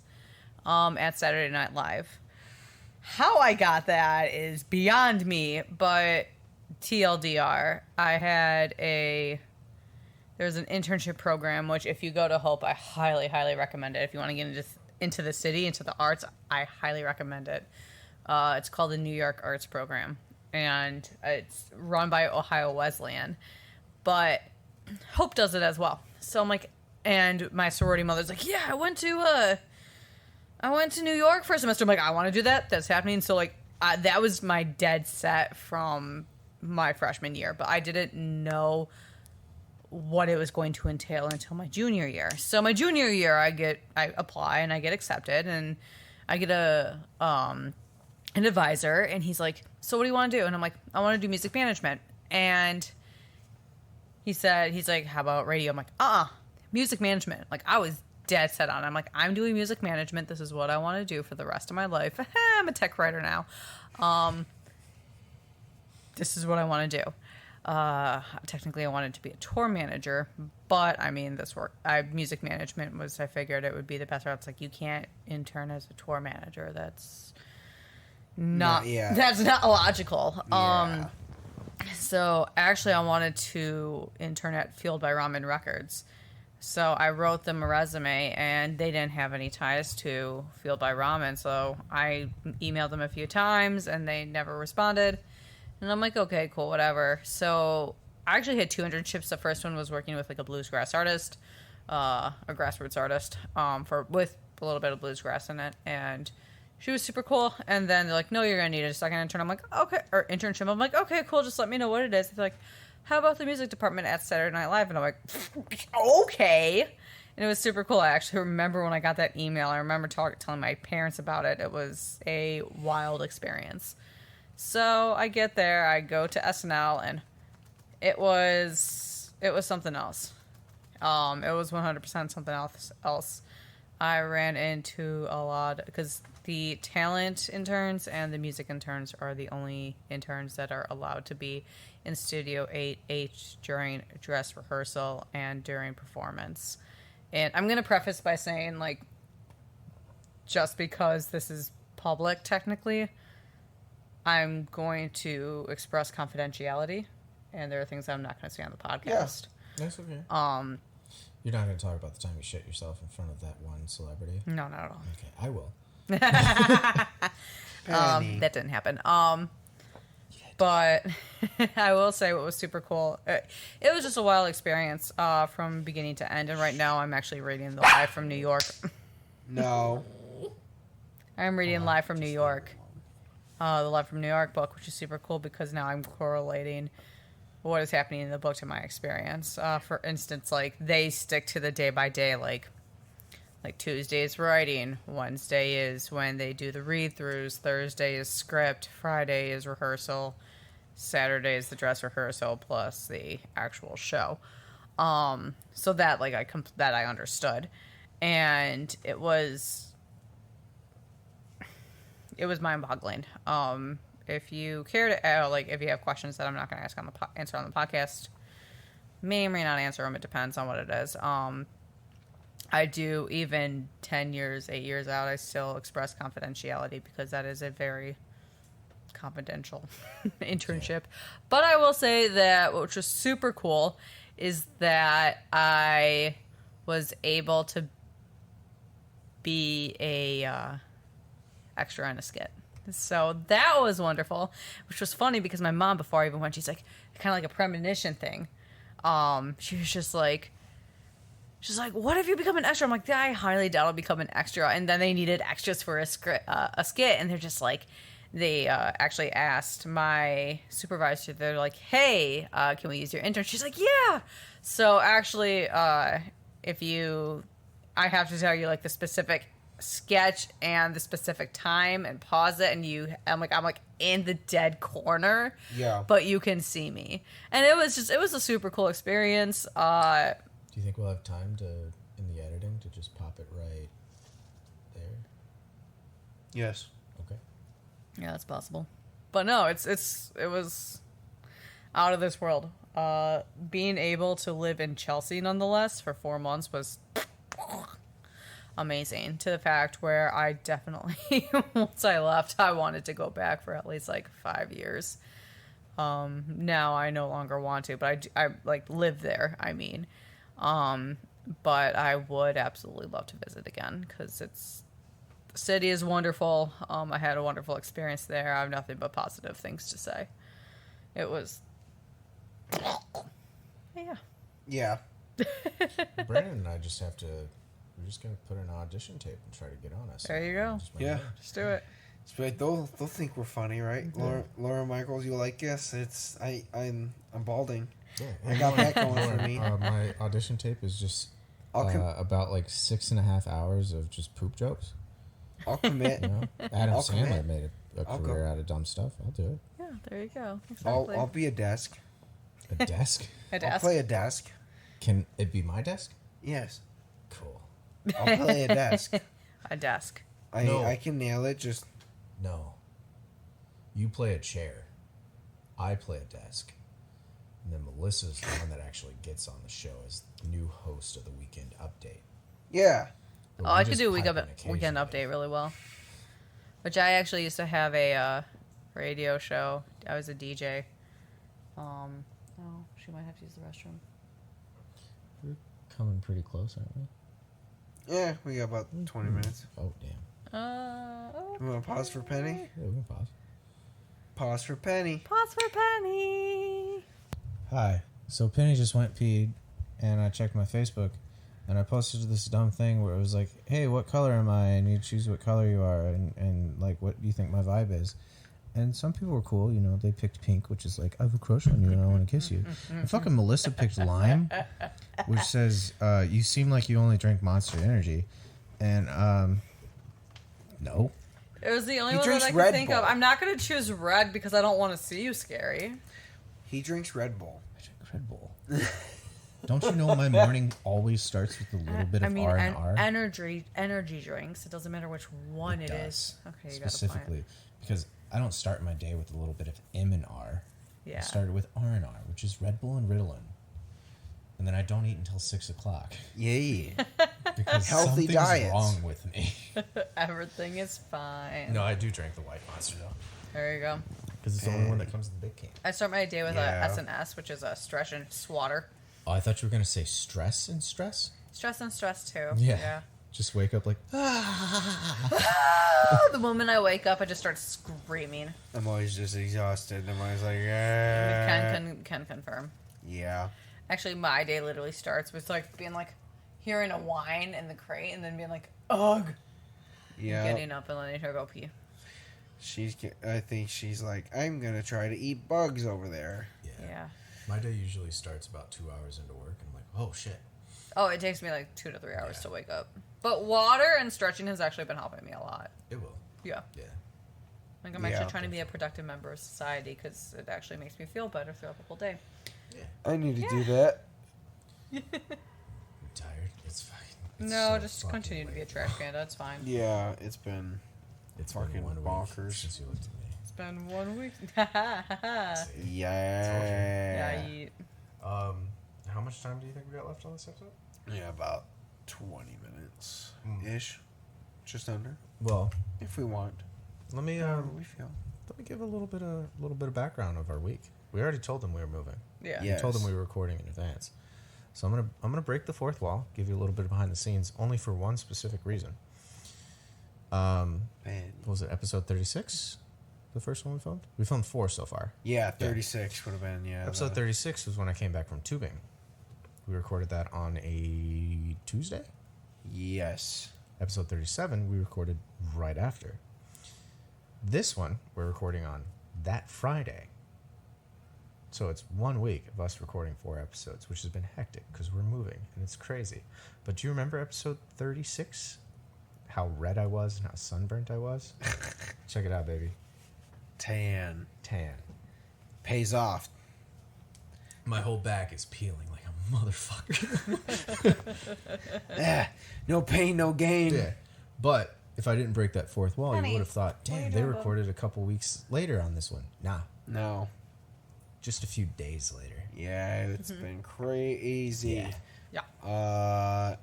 at Saturday Night Live. How I got that is beyond me, but TLDR, there's an internship program, which if you go to Hope, I highly, highly recommend it. If you want to get into the city, into the arts, I highly recommend it. It's called the New York Arts Program, and it's run by Ohio Wesleyan, but Hope does it as well. So I'm like, and my sorority mother's like, yeah, I went to New York for a semester. I'm like, I want to do that. That's happening. So like, that was my dead set from my freshman year, but I didn't know what it was going to entail until my junior year. So my junior year, I apply and I get accepted, and I get an advisor, and he's like, so what do you want to do? And I'm like, I want to do music management. And he's like, how about radio? I'm like, music management. Like, I was dead set on it. I'm like, I'm doing music management. This is what I want to do for the rest of my life. I'm a tech writer now. This is what I want to do. Technically, I wanted to be a tour manager, but I mean, music management was, I figured it would be the best route. It's like, you can't intern as a tour manager. That's not that's not logical. Yeah. So actually, I wanted to intern at Fueled by Ramen Records. So I wrote them a resume, and they didn't have any ties to Fueled by Ramen. So I emailed them a few times, and they never responded. And I'm like, okay, cool, whatever. So I actually had 2 internships. The first one was working with like a bluegrass artist, a grassroots artist, with a little bit of bluegrass in it, and she was super cool. And then they're like, no, you're gonna need a second intern. I'm like, okay, or internship. I'm like, okay, cool. Just let me know what it is. They're like, how about the music department at Saturday Night Live? And I'm like, okay. And it was super cool. I actually remember when I got that email. I remember telling my parents about it. It was a wild experience. So I get there, I go to SNL, and it was something else. It was 100% something else. I ran into a lot, because the talent interns and the music interns are the only interns that are allowed to be in Studio 8H during dress rehearsal and during performance. And I'm going to preface by saying, like, just because this is public technically, I'm going to express confidentiality, and there are things I'm not going to say on the podcast. That's okay. You're not going to talk about the time you shit yourself in front of that one celebrity? No, not at all. Okay, I will. That didn't happen. But I will say what was super cool. It was just a wild experience from beginning to end. And right now I'm actually reading the Live from New York. No. I'm reading Live from New York. The Live from New York book, which is super cool because now I'm correlating what is happening in the book to my experience. For instance, like, they stick to the day by day, like Tuesday is writing, Wednesday is when they do the read-throughs, Thursday is script, Friday is rehearsal, Saturday is the dress rehearsal plus the actual show. So that, like, I understood, and it was mind-boggling. If you care to, if you have questions that I'm not going to answer on the podcast, may or may not answer them. It depends on what it is. I do, even 10 years, 8 years out, I still express confidentiality because that is a very confidential internship. But I will say that, which was super cool, is that I was able to be a extra in a skit. So that was wonderful, which was funny because my mom, before I even went, she's like, kind of like a premonition thing. She was just like, she's like, what if you become an extra? I'm like, I highly doubt I'll become an extra. And then they needed extras for a skit, and they're just like, they actually asked my supervisor, they're like, hey, can we use your intern? She's like, yeah. So actually, I have to tell you, like, the specific sketch and the specific time and pause it, and I'm like in the dead corner, but you can see me, and it was a super cool experience. Do you think we'll have time in the editing to just pop it right there? Yes. Okay. Yeah, that's possible, but no, it was out of this world. Being able to live in Chelsea nonetheless for 4 months was amazing, to the fact where I definitely, once I left, I wanted to go back for at least like 5 years. Now I no longer want to, but I like live there. I mean, but I would absolutely love to visit again because the city is wonderful. I had a wonderful experience there. I have nothing but positive things to say. It was, Yeah. Brandon and I just have to. We're just gonna put an audition tape and try to get on us. There you go. Yeah. Just do it. It's like they'll think we're funny, right? Yeah. Laura Michaels, you like us? I'm balding. Yeah. I got that going for me. My audition tape is just about like 6.5 hours of just poop jokes. I'll commit. You know, Adam I'll Sandler commit. made a career out of dumb stuff. I'll do it. Yeah, there you go. Exactly. I'll be a desk. A desk? A I'll desk. play a desk. Can it be my desk? Yes. Cool. I'll play a desk. A desk. I can nail it. Just No. You play a chair. I play a desk. And then Melissa's the one that actually gets on the show as new host of the Weekend Update. Yeah. But Oh, we I could just do a pipe in weekend occasionally. update really well. Which I actually used to have a radio show. I was a DJ. Oh, she might have to use the restroom. We're coming pretty close, aren't we? Yeah, we got about 20 minutes. Oh, damn. You want to pause for Penny? Yeah, we can pause. Pause for Penny. Pause for Penny. Hi. So Penny just went peed, and I checked my Facebook, and I posted this dumb thing where it was like, hey, what color am I? And you choose what color you are, and like, what do you think my vibe is? And some people were cool, you know, they picked pink, which is like, I have a crush on you and I want to kiss you. And fucking Melissa picked lime, which says, you seem like you only drink Monster Energy. And, no. It was the only He one that drinks I could Red think Bull. of. I'm not going to choose red because I don't want to see you scary. He drinks Red Bull. I drink Red Bull. Don't you know my morning always starts with a little bit of R and R? Energy drinks. It doesn't matter which one it is. Okay, you got a specifically point. because I don't start my day with a little bit of M and R. Yeah. I started with R and R, which is Red Bull and Ritalin, and then I don't eat until 6 o'clock Yeah. because Healthy something's diets. wrong with me. Everything is fine. No, I do drink the White Monster though, There you go. because it's the only one that comes in the big can. I start my day with Yeah. a S&S, which is a stretch and swatter. Oh, I thought you were gonna say stress and stress. Stress and stress too. Yeah. Just wake up like The moment I wake up, I just start screaming. I'm always just exhausted. I'm always like, yeah. Can confirm. Yeah. Actually, my day literally starts with like being like hearing a whine in the crate and then being like, ugh. Yeah. Getting up and letting her go pee. I think she's like, I'm going to try to eat bugs over there. Yeah. My day usually starts about 2 hours into work, and I'm like, oh shit. Oh, it takes me like 2 to 3 hours to wake up. But water and stretching has actually been helping me a lot. It will. Yeah. Yeah. Like I'm Yeah. actually trying to be a productive member of society because it actually makes me feel better throughout the whole day. I need to do that. I'm tired. It's fucking. It's No, so just fucking continue to be a late. trash can. That's fine. Yeah, it's been It's fucking been 1 week bonkers. since you looked at me. It's been 1 week. Yeah. Yeah. How much time do you think we got left on this episode? Yeah, about 20 minutes ish. Just under. Well, If we want. let me However we feel. let me give a little bit of background of our week. We already told them we were moving. Yeah. Yeah. We told them Yes. we were recording in advance. So I'm gonna break the fourth wall, give you a little bit of behind the scenes, only for one specific reason. Man. What was it, episode 36? The first one we filmed? We filmed 4 so far. Yeah, 36 would have been, yeah. Episode 36 was when I came back from tubing. We recorded that on a Tuesday. Yes. Episode 37 we recorded right after. This one we're recording on that Friday. So it's 1 week of us recording 4 episodes, which has been hectic because we're moving and it's crazy. But do you remember episode 36? How red I was and how sunburnt I was? Check it out, baby. Tan. Pays off. My whole back is peeling like a motherfucker. No pain, no gain. Yeah. But if I didn't break that fourth wall, Honey, you would have thought, what are you damn, they doing, bub? recorded a couple weeks later on this one. Nah, No. just a few days later. Yeah, it's been crazy. Yeah. Chaos.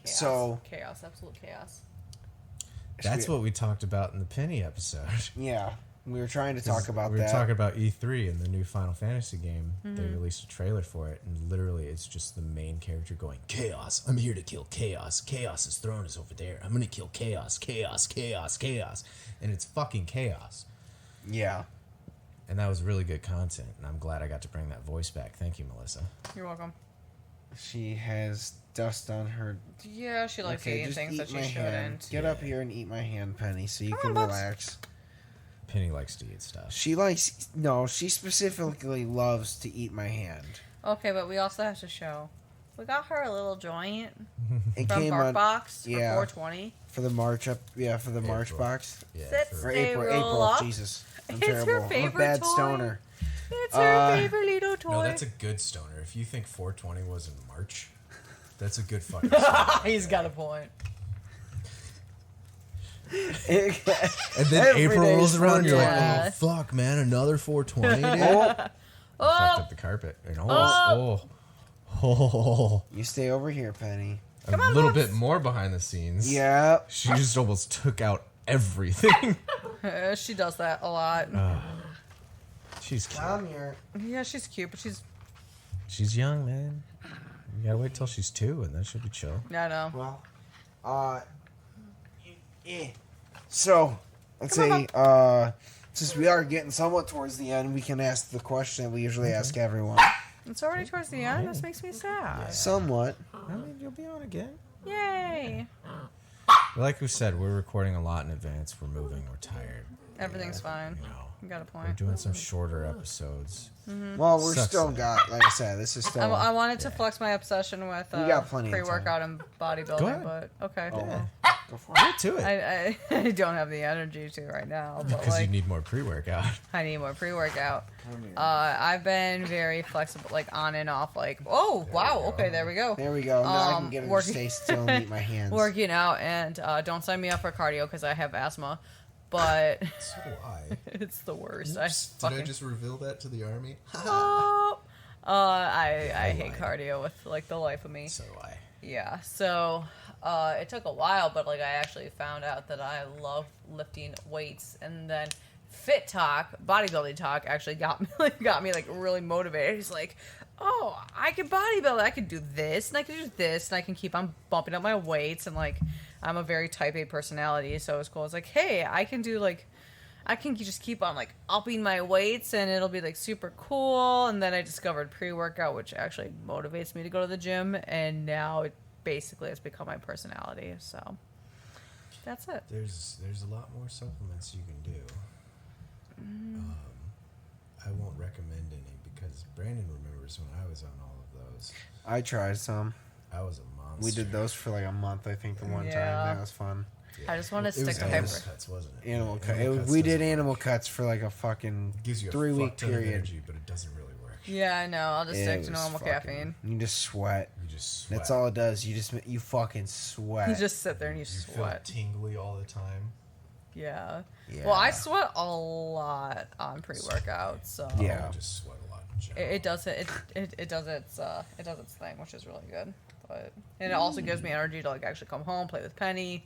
So, chaos, absolute chaos. That's what we talked about in the Penny episode. yeah, we were trying to talk about We were that. talking about E3 and the new Final Fantasy game. They released a trailer for it, and literally it's just the main character going, Chaos, I'm here to kill Chaos. Chaos's throne is over there. I'm going to kill Chaos, Chaos, Chaos, Chaos. And it's fucking Chaos. Yeah. And that was really good content, and I'm glad I got to bring that voice back. Thank you, Melissa. You're welcome. She has dust on her. Yeah, she likes eating just things eat that she my hand. shouldn't. Get up here and eat my hand, Penny, so you Come can on, Bubs. relax. Penny likes to eat stuff. She likes. No, she specifically loves to eat my hand. Okay, but we also have to show. We got her a little joint It from came on Barkbox for yeah. 420. for the March up. Yeah, for the March April. box. Yeah, Sit for- For Stay April. roll April. up. Jesus. I'm It's her terrible. I'm a favorite bad toy. stoner. It's her favorite little toy. No, that's a good stoner. If you think 420 was in March, that's a good fucking stoner. He's got a point. And then Every April day rolls is around, you're like, Yeah. oh, fuck, man, another 420, dude? Oh, fucked up the carpet. And oh. You stay over here, Penny. A little bit more behind the scenes. Yeah. She just almost took out everything. She does that a lot. She's cute. Come here. Yeah, she's cute, but She's young, man. You gotta wait till she's 2, and then she'll be chill. yeah, I know. Well, So, let's say, since we are getting somewhat towards the end, we can ask the question that we usually ask everyone. It's already towards the end. This makes me sad. Somewhat. I mean, you'll be on again. Yay! Like we said, we're recording a lot in advance. We're moving. We're tired. Everything's fine. You know, You got a we're point. doing some shorter episodes. Well, we're Sucks. still got, like I said, this is still. I wanted to flex my obsession with We got plenty of pre-workout and Go bodybuilding, ahead. but okay. Go for it. Get to it. I don't have the energy to right now, but Because you like need more pre-workout. I need more pre-workout. I've been very flexible, like on and off. Like, oh wow, okay, there we go. There we go. Now I can get her to working- stay still and eat my hands. Working out, and don't sign me up for cardio because I have asthma. But So I. it's the worst. Did I just reveal that to the army? I hate cardio with like the life of me. So do I. Yeah, so it took a while, but like I actually found out that I love lifting weights, and then Fit Talk, bodybuilding talk, actually got me like really motivated. He's like, "Oh, I can bodybuild. I can do this, and I can do this, and I can keep on bumping up my weights." And like, I'm a very Type A personality, so it's cool. It's like, hey, I can do like. I can just keep on like upping my weights and it'll be like super cool. And then I discovered pre-workout, which actually motivates me to go to the gym. And now it basically has become my personality. So that's it. There's a lot more supplements you can do. I won't recommend any because Brandon remembers when I was on all of those. I tried some. I was a monster. We did those for like a month, I think, the one Yeah. time. That was fun. I just want to It stick was to animal hyper. cuts, wasn't it? Animal cut. Cuts We did doesn't animal work. cuts for like a fucking It gives you a 3-week fuck ton of period. energy, but it doesn't really work. Yeah, I know. I'll just It stick to was normal fucking- caffeine. You just sweat. You just sweat. That's all it does. You fucking sweat. You just sit there and you You feel sweat. tingly all the time. Yeah. Yeah. Well, I sweat a lot on pre-workout, so Yeah. I just sweat a lot in general. it does it does its thing, which is really good. But and it also gives me energy to like actually come home, play with Penny,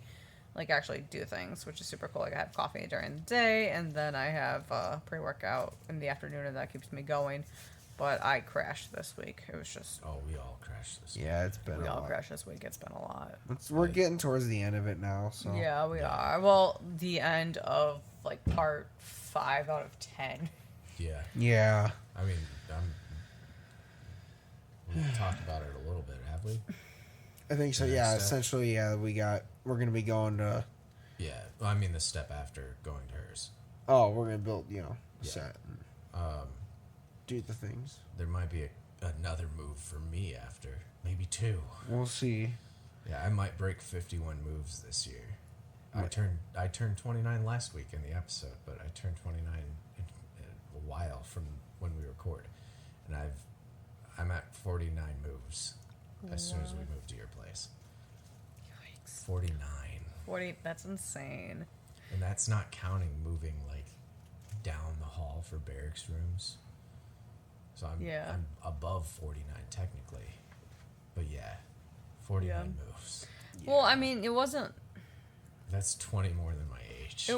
like actually do things, which is super cool. Like I have coffee during the day, and then I have pre-workout in the afternoon, and that keeps me going. But I crashed this week. It was just Oh, we all crashed this. Yeah, it's been we a all lot. crashed this week. It's been a lot. We're getting towards the end of it now, so Yeah, we are. Well, the end of like part 5 out of 10. Yeah. yeah. I mean, we've talked about it a little bit, have we? I think so. The Yeah, next step? essentially, yeah. We're gonna be going to. Yeah. Well, I mean, the step after going to hers. Oh, we're gonna build, a Yeah. set, and do the things. There might be another move for me after. Maybe 2. We'll see. Yeah, I might break 51 moves this year. I turned 29 last week in the episode, but I turned 29 in a while from when we record, and I'm at 49 moves as soon as we move to your place. Yikes. 49, 40, that's insane. and that's not counting moving like down the hall for barracks rooms. So I'm above 49 technically, but yeah, 49 moves. Well, I mean, it wasn't That's 20 more than my age.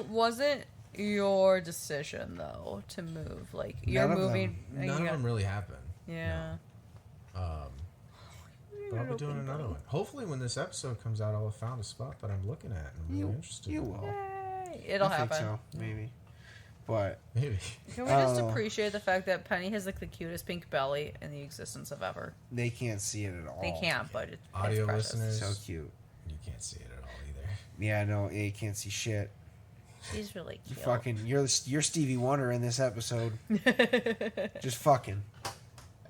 your decision though to move. Like you're None of them. moving. None of them really happen. Yeah. But I'll be doing another one. Hopefully, when this episode comes out, I'll have found a spot that I'm looking at and I'm really interested You in. will. Yay. It'll I happen. think so, maybe. But Maybe. Can we just appreciate the fact that Penny has like the cutest pink belly in the existence of ever? they can't see it at all. They can't, but it's Audio precious. listeners. So cute. You can't see it at all either. Yeah, no, you can't see shit. She's really You cute. fucking, you're Stevie Wonder in this episode. Just fucking.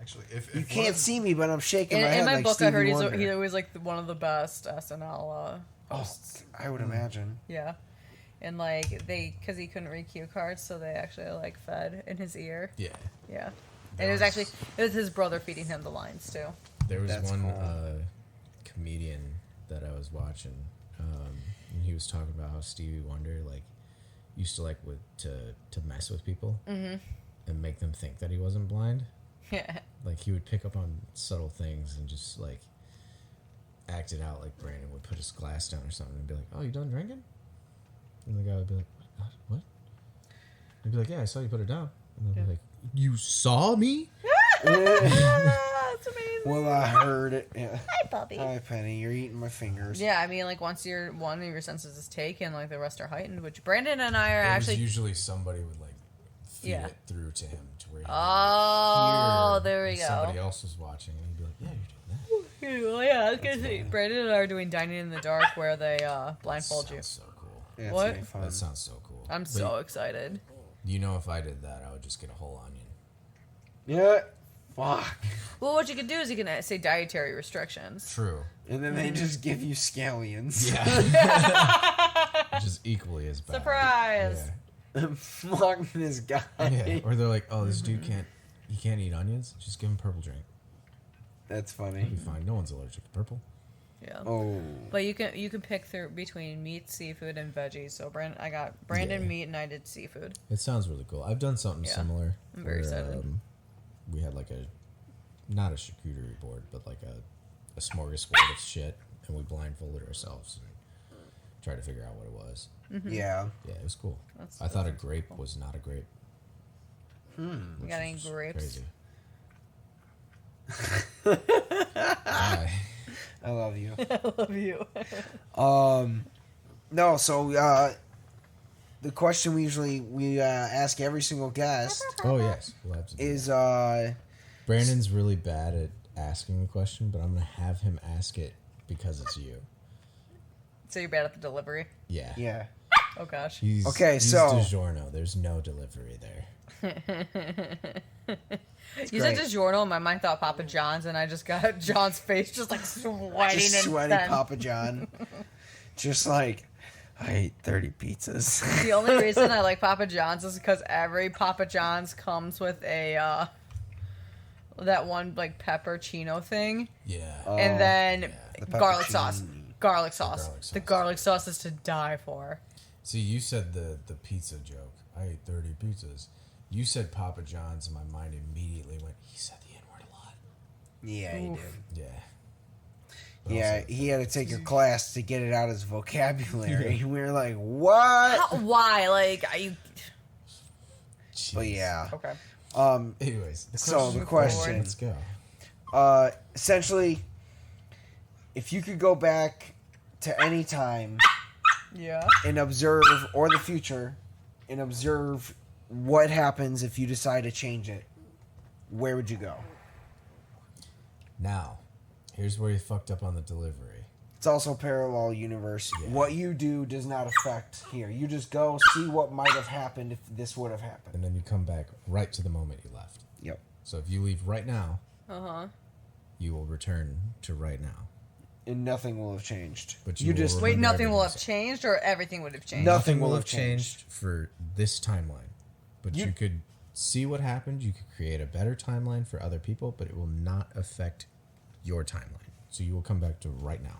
Actually, if You can't see me, but I'm shaking my In head my like book, Stevie I heard Wonder. he's always like one of the best SNL Oh, hosts. I would imagine. Yeah. And like because he couldn't read cue cards, so they actually like fed in his ear. Yeah. Yeah. And it was his brother feeding him the lines too. There was That's one cool. comedian that I was watching, and he was talking about how Stevie Wonder like used to like to mess with people, and make them think that he wasn't blind. Yeah. Like, he would pick up on subtle things and just, like, act it out. Like, Brandon would put his glass down or something and be like, oh, you done drinking? And the guy would be like, what? He'd be like, yeah, I saw you put it down. And I'd be like, you saw me? That's amazing. Well, I heard it. Yeah. Hi, puppy. Hi, Penny. You're eating my fingers. Yeah, I mean, like, once one of your senses is taken, like, the rest are heightened, which Brandon and I are actually... usually somebody would, like, feed Yeah. it through to him to where he Oh, would hear there we go. somebody else was watching, and he'd be like, yeah, you're doing that. Well, yeah, I was gonna say, Brandon and I are doing Dining in the Dark where they blindfold you. Sounds so cool. Yeah, it's What? gonna be fun. That sounds so cool. I'm But so excited. you know, if I did that, I would just get a whole onion. Yeah. Fuck. Well, what you can do is you can say dietary restrictions. True. And then they just give you scallions. Yeah. Which is equally as bad. Surprise! Fuck this guy. Yeah. Or they're like, oh, this dude can't eat onions. Just give him purple drink. That's funny. He'll be fine. No one's allergic to purple. Yeah. Oh. But you can pick through between meat, seafood, and veggies. So I got Brandon Yeah. meat and I did seafood. It sounds really cool. I've done something Yeah. similar. I'm very excited. We had like not a charcuterie board, but like a smorgasbord of shit, and we blindfolded ourselves and tried to figure out what it was. Yeah. Yeah, it was cool. That's- I thought a grape was not a grape. You got any grapes? Crazy. Why? I love you. I love you. No, so the question we ask every single guest Oh yes, we'll have to do is that. Brandon's really bad at asking the question, but I'm gonna have him ask it because it's you. So you're bad at the delivery? Yeah. yeah. Oh gosh. He's So- DiGiorno. There's no delivery there. You said DiGiorno, and my mind thought Papa John's, and I just got John's face just like sweating Just and sweaty then- Papa John. Just like, I ate 30 pizzas. The only reason I like Papa John's is because every Papa John's comes with a that one like peppercino thing, Yeah. and then The garlic sauce. peppercini. Garlic sauce. garlic sauce. The garlic sauce is to die for. See, you said the pizza joke. I ate 30 pizzas. You said Papa John's, and my mind immediately went, he said the N-word a lot. Yeah, he Oof. did. Yeah. But Yeah, also- he had to take a class to get it out of his vocabulary. And we were like, what? Why? Like, are you? Jeez. But yeah. Okay. Anyways, So, the question. Let's go. Essentially, if you could go back to any time Yeah. and observe, or the future, and observe what happens if you decide to change it, where would you go? Now, here's where you fucked up on the delivery. It's also parallel universe. Yeah. What you do does not affect here. You just go see what might have happened if this would have happened. And then you come back right to the moment you left. Yep. So if you leave right now, Uh-huh. you will return to right now. And nothing will have changed. But you you will just remember Wait, nothing will have everything. changed, or everything would have changed? Nothing will have changed. for this timeline. But you could see what happened. You could create a better timeline for other people, but it will not affect your timeline. So you will come back to right now.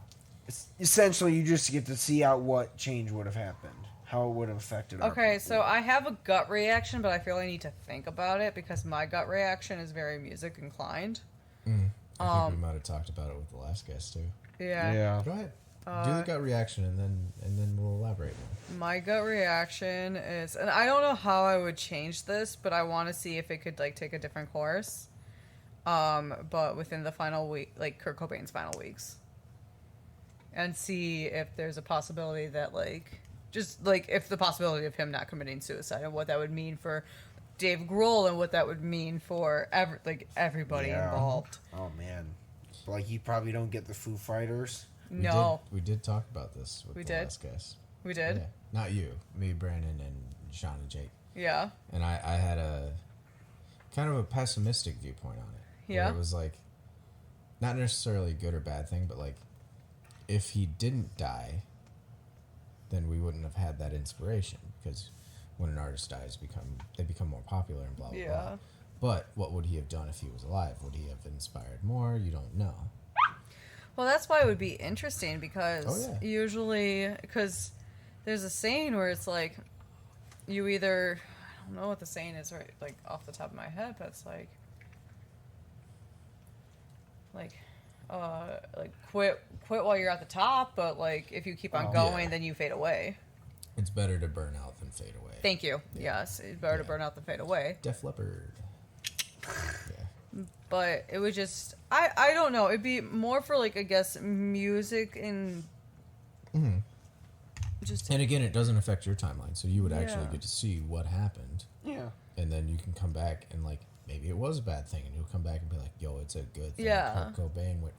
Essentially, you just get to see out what change would have happened, how it would have affected. our Okay, people. so I have a gut reaction, but I feel I need to think about it because my gut reaction is very music inclined. I think we might have talked about it with the last guest too. Yeah. Go ahead. Do the gut reaction, and then we'll elaborate more. My gut reaction is, and I don't know how I would change this, but I want to see if it could like take a different course. But within the final week, like Kurt Cobain's final weeks, and see if there's a possibility that like, just like if the possibility of him not committing suicide and what that would mean for Dave Grohl and what that would mean for everybody Yeah. involved. Oh man, like you probably don't get the Foo Fighters. No, We did talk about this with We the did? last guest. we did. Yeah. Not you. Me, Brandon, and Sean and Jake. Yeah. And I had a kind of a pessimistic viewpoint on it. where Yeah. It was like, not necessarily a good or bad thing, but like, if he didn't die, then we wouldn't have had that inspiration. Because when an artist dies, they become more popular and blah, blah, Yeah. blah. But what would he have done if he was alive? Would he have inspired more? You don't know. Well, that's why it would be interesting because Oh, yeah. usually, because there's a saying where it's like, you either, I don't know what the saying is right, like off the top of my head, but it's like quit while you're at the top, but like if you keep on going, then you fade away. It's better to burn out than fade away. Thank you. Yes, it's better to burn out than fade away. Def Leppard. Yeah. But it was just I don't know. It'd be more for like, I guess, music and just. And again, it doesn't affect your timeline, so you would actually get to see what happened. Yeah. And then you can come back and like maybe it was a bad thing, and you'll come back and be like, "Yo, it's a good thing." Yeah. Kurt Cobain went.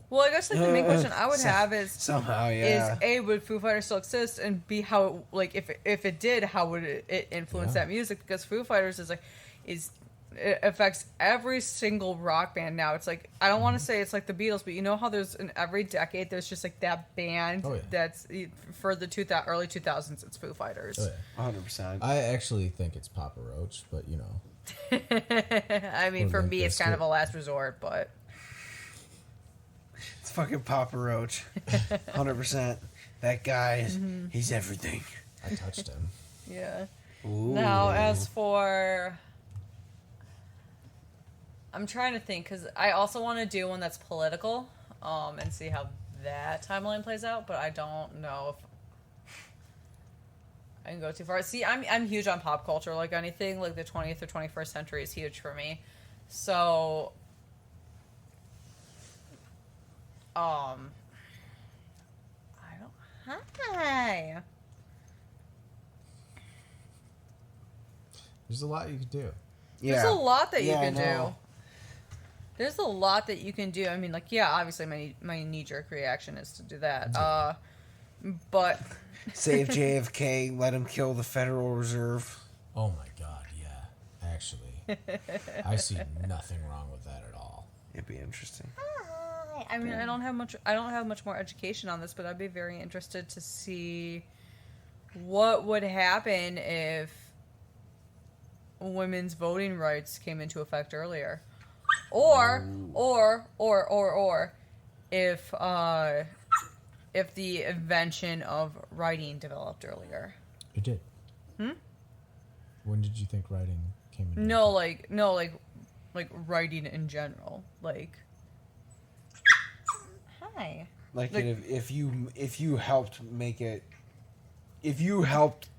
Well, I guess like the main question I would have is somehow, is A, would Foo Fighters still exist, and B, how it, like if it did, how would it influence that music? Because Foo Fighters is like it affects every single rock band now. It's like, I don't want to say it's like the Beatles, but you know how there's in every decade there's just like that band that's for the early 2000s. It's Foo Fighters. 100%. I actually think it's Papa Roach, but you know. I mean, for me, it's kind of a last resort, but. It's fucking Papa Roach. 100%. That guy is, he's everything. I touched him. Yeah. Ooh. Now, as for... I'm trying to think, because I also want to do one that's political, and see how that timeline plays out, but I don't know if I can go too far. See, I'm huge on pop culture. Like anything, like the 20th or 21st century is huge for me. So... I don't. Hi. There's a lot you could do. Yeah. There's a lot that you can do. No. There's a lot that you can do. I mean, like, yeah, obviously my knee-jerk reaction is to do that. But Save JFK. Let him kill the Federal Reserve. Oh my God, yeah. Actually, I see nothing wrong with that at all. It'd be interesting. I mean, I don't have much more education on this, but I'd be very interested to see what would happen if women's voting rights came into effect earlier, or if the invention of writing developed earlier. It did. When did you think writing came into No, like writing in general, like. Hi. Like if you helped make it, if you helped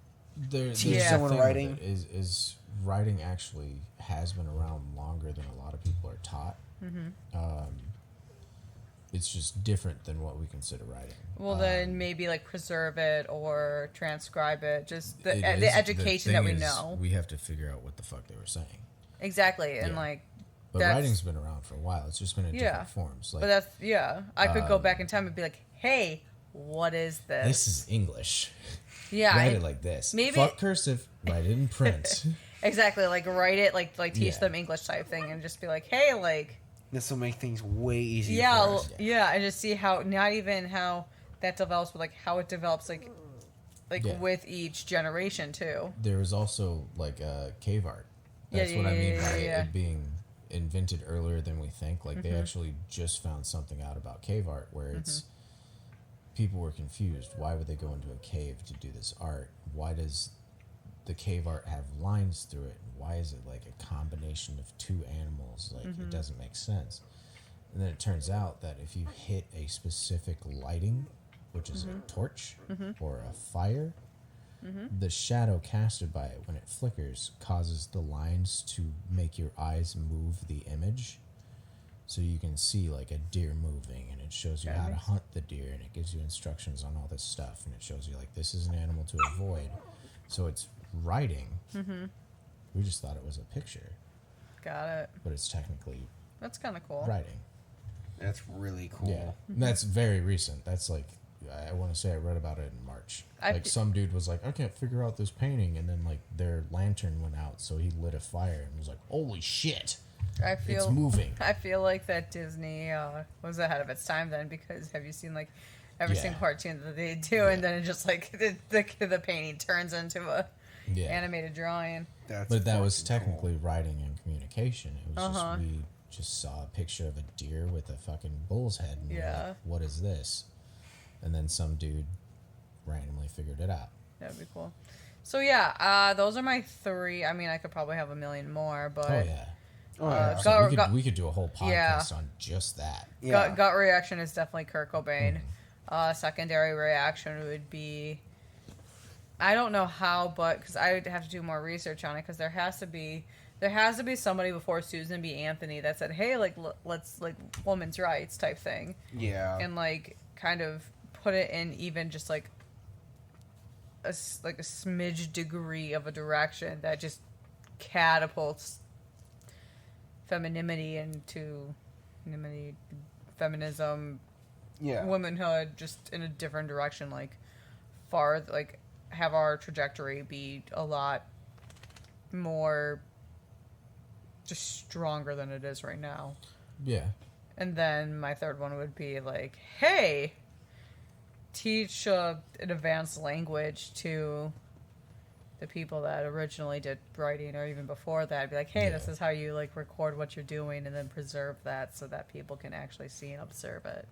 teach someone writing, is writing actually has been around longer than a lot of people are taught. It's just different than what we consider writing. Well, then maybe like preserve it or transcribe it. Just the education that we know. We have to figure out what the fuck they were saying. Exactly, and like. But writing's been around for a while. It's just been in different forms. Like, but that's I could go back in time and be like, "Hey, what is this? This is English. Yeah, write it like this. Maybe fuck cursive. Write it in print. Exactly. Like write it like teach them English type thing, and just be like, "Hey, like this will make things way easier." Yeah, for us. and just see how not even how that develops, but like how it develops, like with each generation too. There is also like cave art. That's what I mean by it being invented earlier than we think. Like they actually just found something out about cave art where it's people were confused. Why would they go into a cave to do this art? Why does the cave art have lines through it? Why is it like a combination of two animals? Like it doesn't make sense. And then it turns out that if you hit a specific lighting, which is a torch or a fire, the shadow casted by it when it flickers causes the lines to make your eyes move the image, so you can see like a deer moving, and it shows you how to hunt the deer, and it gives you instructions on all this stuff, and it shows you like this is an animal to avoid. So it's writing. We just thought it was a picture. Got it. But it's technically that's kind of cool. Writing. That's really cool. Yeah, and that's very recent. That's like I want to say I read about it in March. Some dude was like, I can't figure out this painting, and then like their lantern went out, so he lit a fire and was like, holy shit, it's moving. I feel like that Disney was ahead of its time then, because have you seen like every single cartoon that they do, and then it just like the painting turns into a animated drawing. But that was technically writing and communication. It was just we just saw a picture of a deer with a fucking bull's head, and we're like, what is this? And then some dude randomly figured it out. That'd be cool. So yeah, those are my 3. I mean, I could probably have a million more, but Oh yeah. gut, We could do a whole podcast on just that. Yeah. gut reaction is definitely Kurt Cobain. Secondary reaction would be, I don't know how, but because I would have to do more research on it, because there has to be somebody before Susan B. Anthony that said, hey, like let's like women's rights type thing. Yeah. And like kind of put it in even just like a smidge degree of a direction that just catapults femininity into feminism, Yeah. womanhood, just in a different direction, like far, like have our trajectory be a lot more just stronger than it is right now. Yeah. And then my third one would be like, hey, teach an advanced language to the people that originally did writing, or even before that. Be like, hey, this is how you like record what you're doing, and then preserve that so that people can actually see and observe it.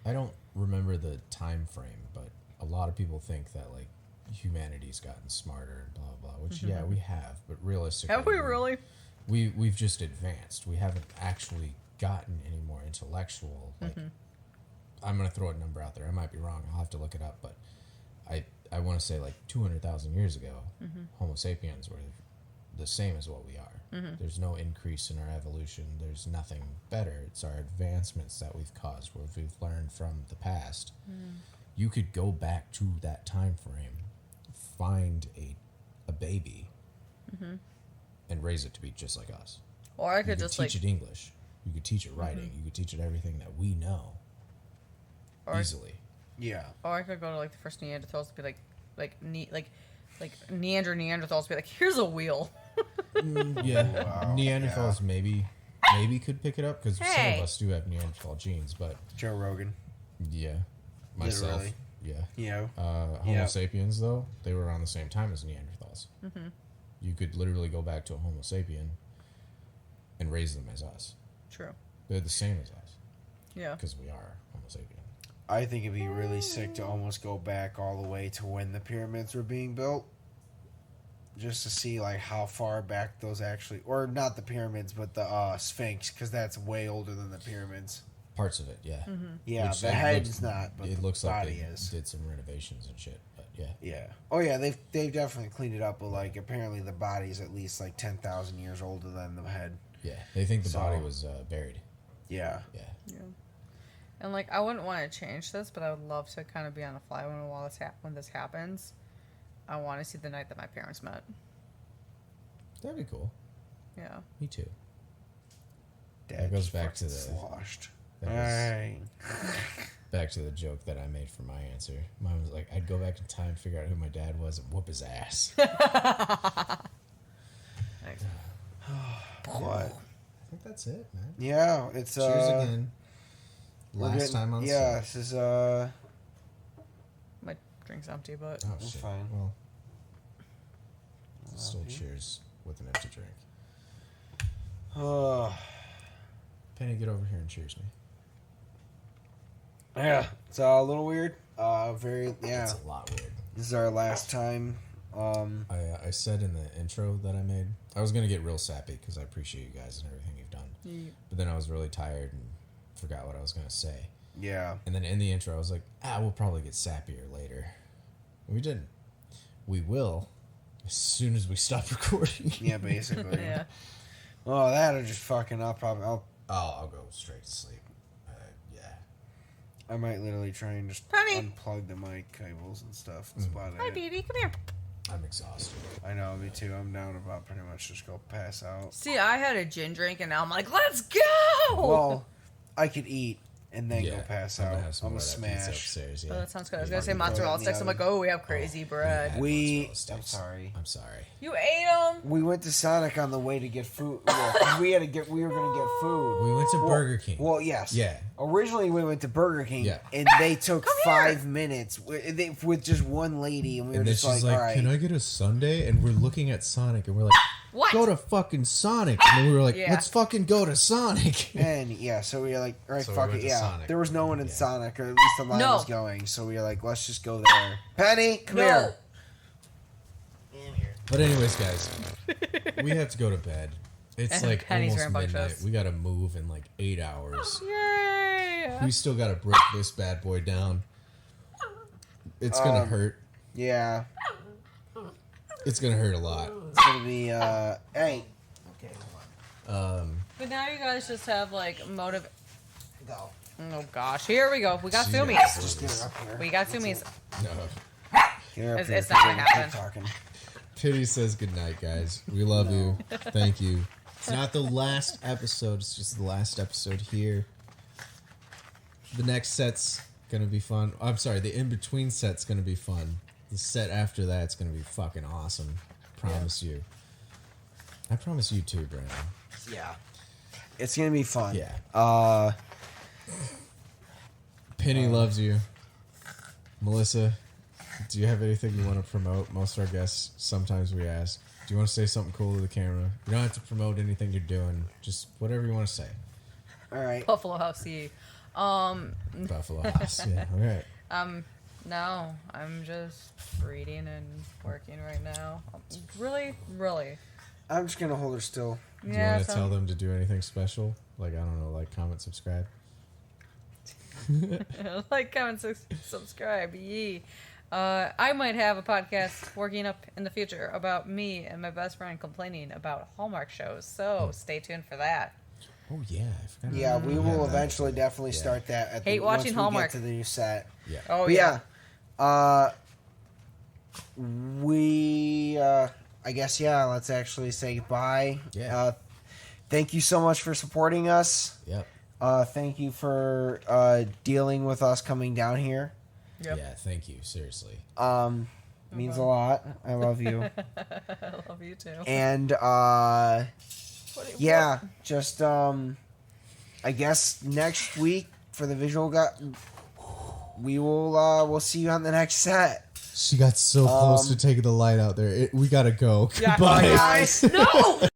I don't remember the time frame, but a lot of people think that like humanity's gotten smarter and blah blah, which yeah, we have, but realistically, Have we really? We've just advanced. We haven't actually gotten any more intellectual. Like, I'm gonna throw a number out there. I might be wrong. I'll have to look it up, but I want to say like 200,000 years ago, Homo sapiens were the same as what we are. There's no increase in our evolution. There's nothing better. It's our advancements that we've caused, where we've learned from the past. You could go back to that time frame, find a baby, and raise it to be just like us. Or I You could could just teach like, it English. You could teach it writing. You could teach it everything that we know or, easily. Yeah. or I could go to like the first Neanderthals and be like Neanderthals, be like, here's a wheel. Yeah, Wow, Neanderthals maybe could pick it up, because some Hey. of us do have Neanderthal genes, but Joe Rogan. yeah, myself, Literally. yeah. Yeah. Homo Yeah. sapiens, though, they were around the same time as Neanderthals. You could literally go back to a Homo sapien and raise them as us. True. They're the same as us, Yeah. because we are Homo sapien. I think it'd be really sick to almost go back all the way to when the pyramids were being built. Just to see like how far back those actually, or not the pyramids, but the Sphinx, because that's way older than the pyramids. Parts of it, yeah. Yeah, Which the it head's looks- not, but it the looks like body they is. did some renovations and shit, but yeah. Yeah. Oh yeah, they've definitely cleaned it up, but like apparently the body's at least like 10,000 years older than the head. Yeah, they think the So- body was buried. Yeah. Yeah. Yeah. And like, I wouldn't want to change this, but I would love to kind of be on the fly when this happens. I want to see the night that my parents met. That'd be cool. Yeah. Me too. Dad goes just back to fucking the- sloshed. that Alright. Back to the joke that I made for my answer. Mine was like, I'd go back in time, figure out who my dad was, and whoop his ass. What? I think that's it, man. Yeah, it's Cheers again. we're Last getting- time on yeah, set. this is My drink's empty, but Oh, That's shit. fine. Well, still cheers with an empty drink. Penny, get over here and cheers me. Yeah, it's a little weird. Very yeah. It's a lot weird. This is our last time. I said in the intro that I made, I was going to get real sappy because I appreciate you guys and everything you've done. Yeah. But then I was really tired and forgot what I was going to say. Yeah. And then in the intro, I was like, we'll probably get sappier later. We didn't. We will as soon as we stop recording. Yeah, basically. yeah. Oh, that'll just fucking. I'll I'll go straight to sleep. Yeah. I might literally try and just Penny. unplug the mic cables and stuff. That's about Hi, it. baby, come here. I'm exhausted. I know, me too. I'm down about pretty much just go pass out. See, I had a gin drink, and now I'm like, let's go. Well, I could eat and then Yeah, go pass I'm out. gonna have some I'm more gonna of that pizza smash. upstairs. Yeah. Oh, that sounds good. I was Yeah. gonna say Throw it mozzarella in the sticks. I'm like, oven. oh, we have crazy bread. had We. mozzarella I'm sticks. sorry. I'm sorry. You ate them. We went to Sonic on the way to get food. Well, we were gonna get food. We went to Burger King. Well, yes. Yeah. Originally, we went to Burger King, Yeah. and they took 5 minutes with just one lady, and we were And then just she's like, like, "All right." "Can I get a sundae?" And we're looking at Sonic, and we're like, What? "Go to fucking Sonic!" And then we were like, Yeah. "Let's fucking go to Sonic!" And yeah, so we were like, "All right, So we fuck went it." to Yeah, Sonic. there was no one in Yeah. Sonic, or at least the line No. was going. So we were like, "Let's just go there." Penny, come No. here. But anyways, guys, we have to go to bed. It's like Penny's almost rambunctious. midnight. We got to move in like 8 hours. Yay! We still got to break this bad boy down. It's going to hurt. Yeah. It's going to hurt a lot. It's gonna be hey. Okay, hold But now you guys just have like motive. on. Go. Oh gosh, here we go. We got Jeez. zoomies. Just get her up here. We got zoomies. No. Get her up It's- here. it's not gonna Keep happen. talking. Pity says goodnight, guys. We love you. Thank you. It's not the last episode. It's just the last episode here. The next set's going to be fun. I'm sorry. The in-between set's going to be fun. The set after that's going to be fucking awesome. Promise you. I promise you too, Brandon. Yeah. It's gonna be fun. Yeah. Penny loves you. Melissa, do you have anything you want to promote? Most of our guests, sometimes we ask, do you want to say something cool to the camera? You don't have to promote anything you're doing. Just whatever you want to say. All right. Buffalo House E. Buffalo House. Yeah. All right. No, I'm just reading and working right now. Really. I'm just gonna hold her still. Do you want to tell them to do anything special? Like, I don't know, like, comment, subscribe? Like, comment, subscribe. Yee. I might have a podcast working up in the future about me and my best friend complaining about Hallmark shows. So stay tuned for that. Oh, yeah. I forgot. Yeah, we Yeah, will that- eventually definitely yeah. start that. At Hate watching once Hallmark. We get to the new set. Yeah. Oh But yeah. I guess, let's actually say goodbye. Yeah. Thank you so much for supporting us. Yep. Thank you for dealing with us coming down here. Yep. Yeah, thank you. Seriously. Means a lot. I love you. I love you too. And, just, I guess next week for the visual guy, we'll see you on the next set. She got so close to taking the light out there. We gotta go. Yeah. Goodbye. Guys. No!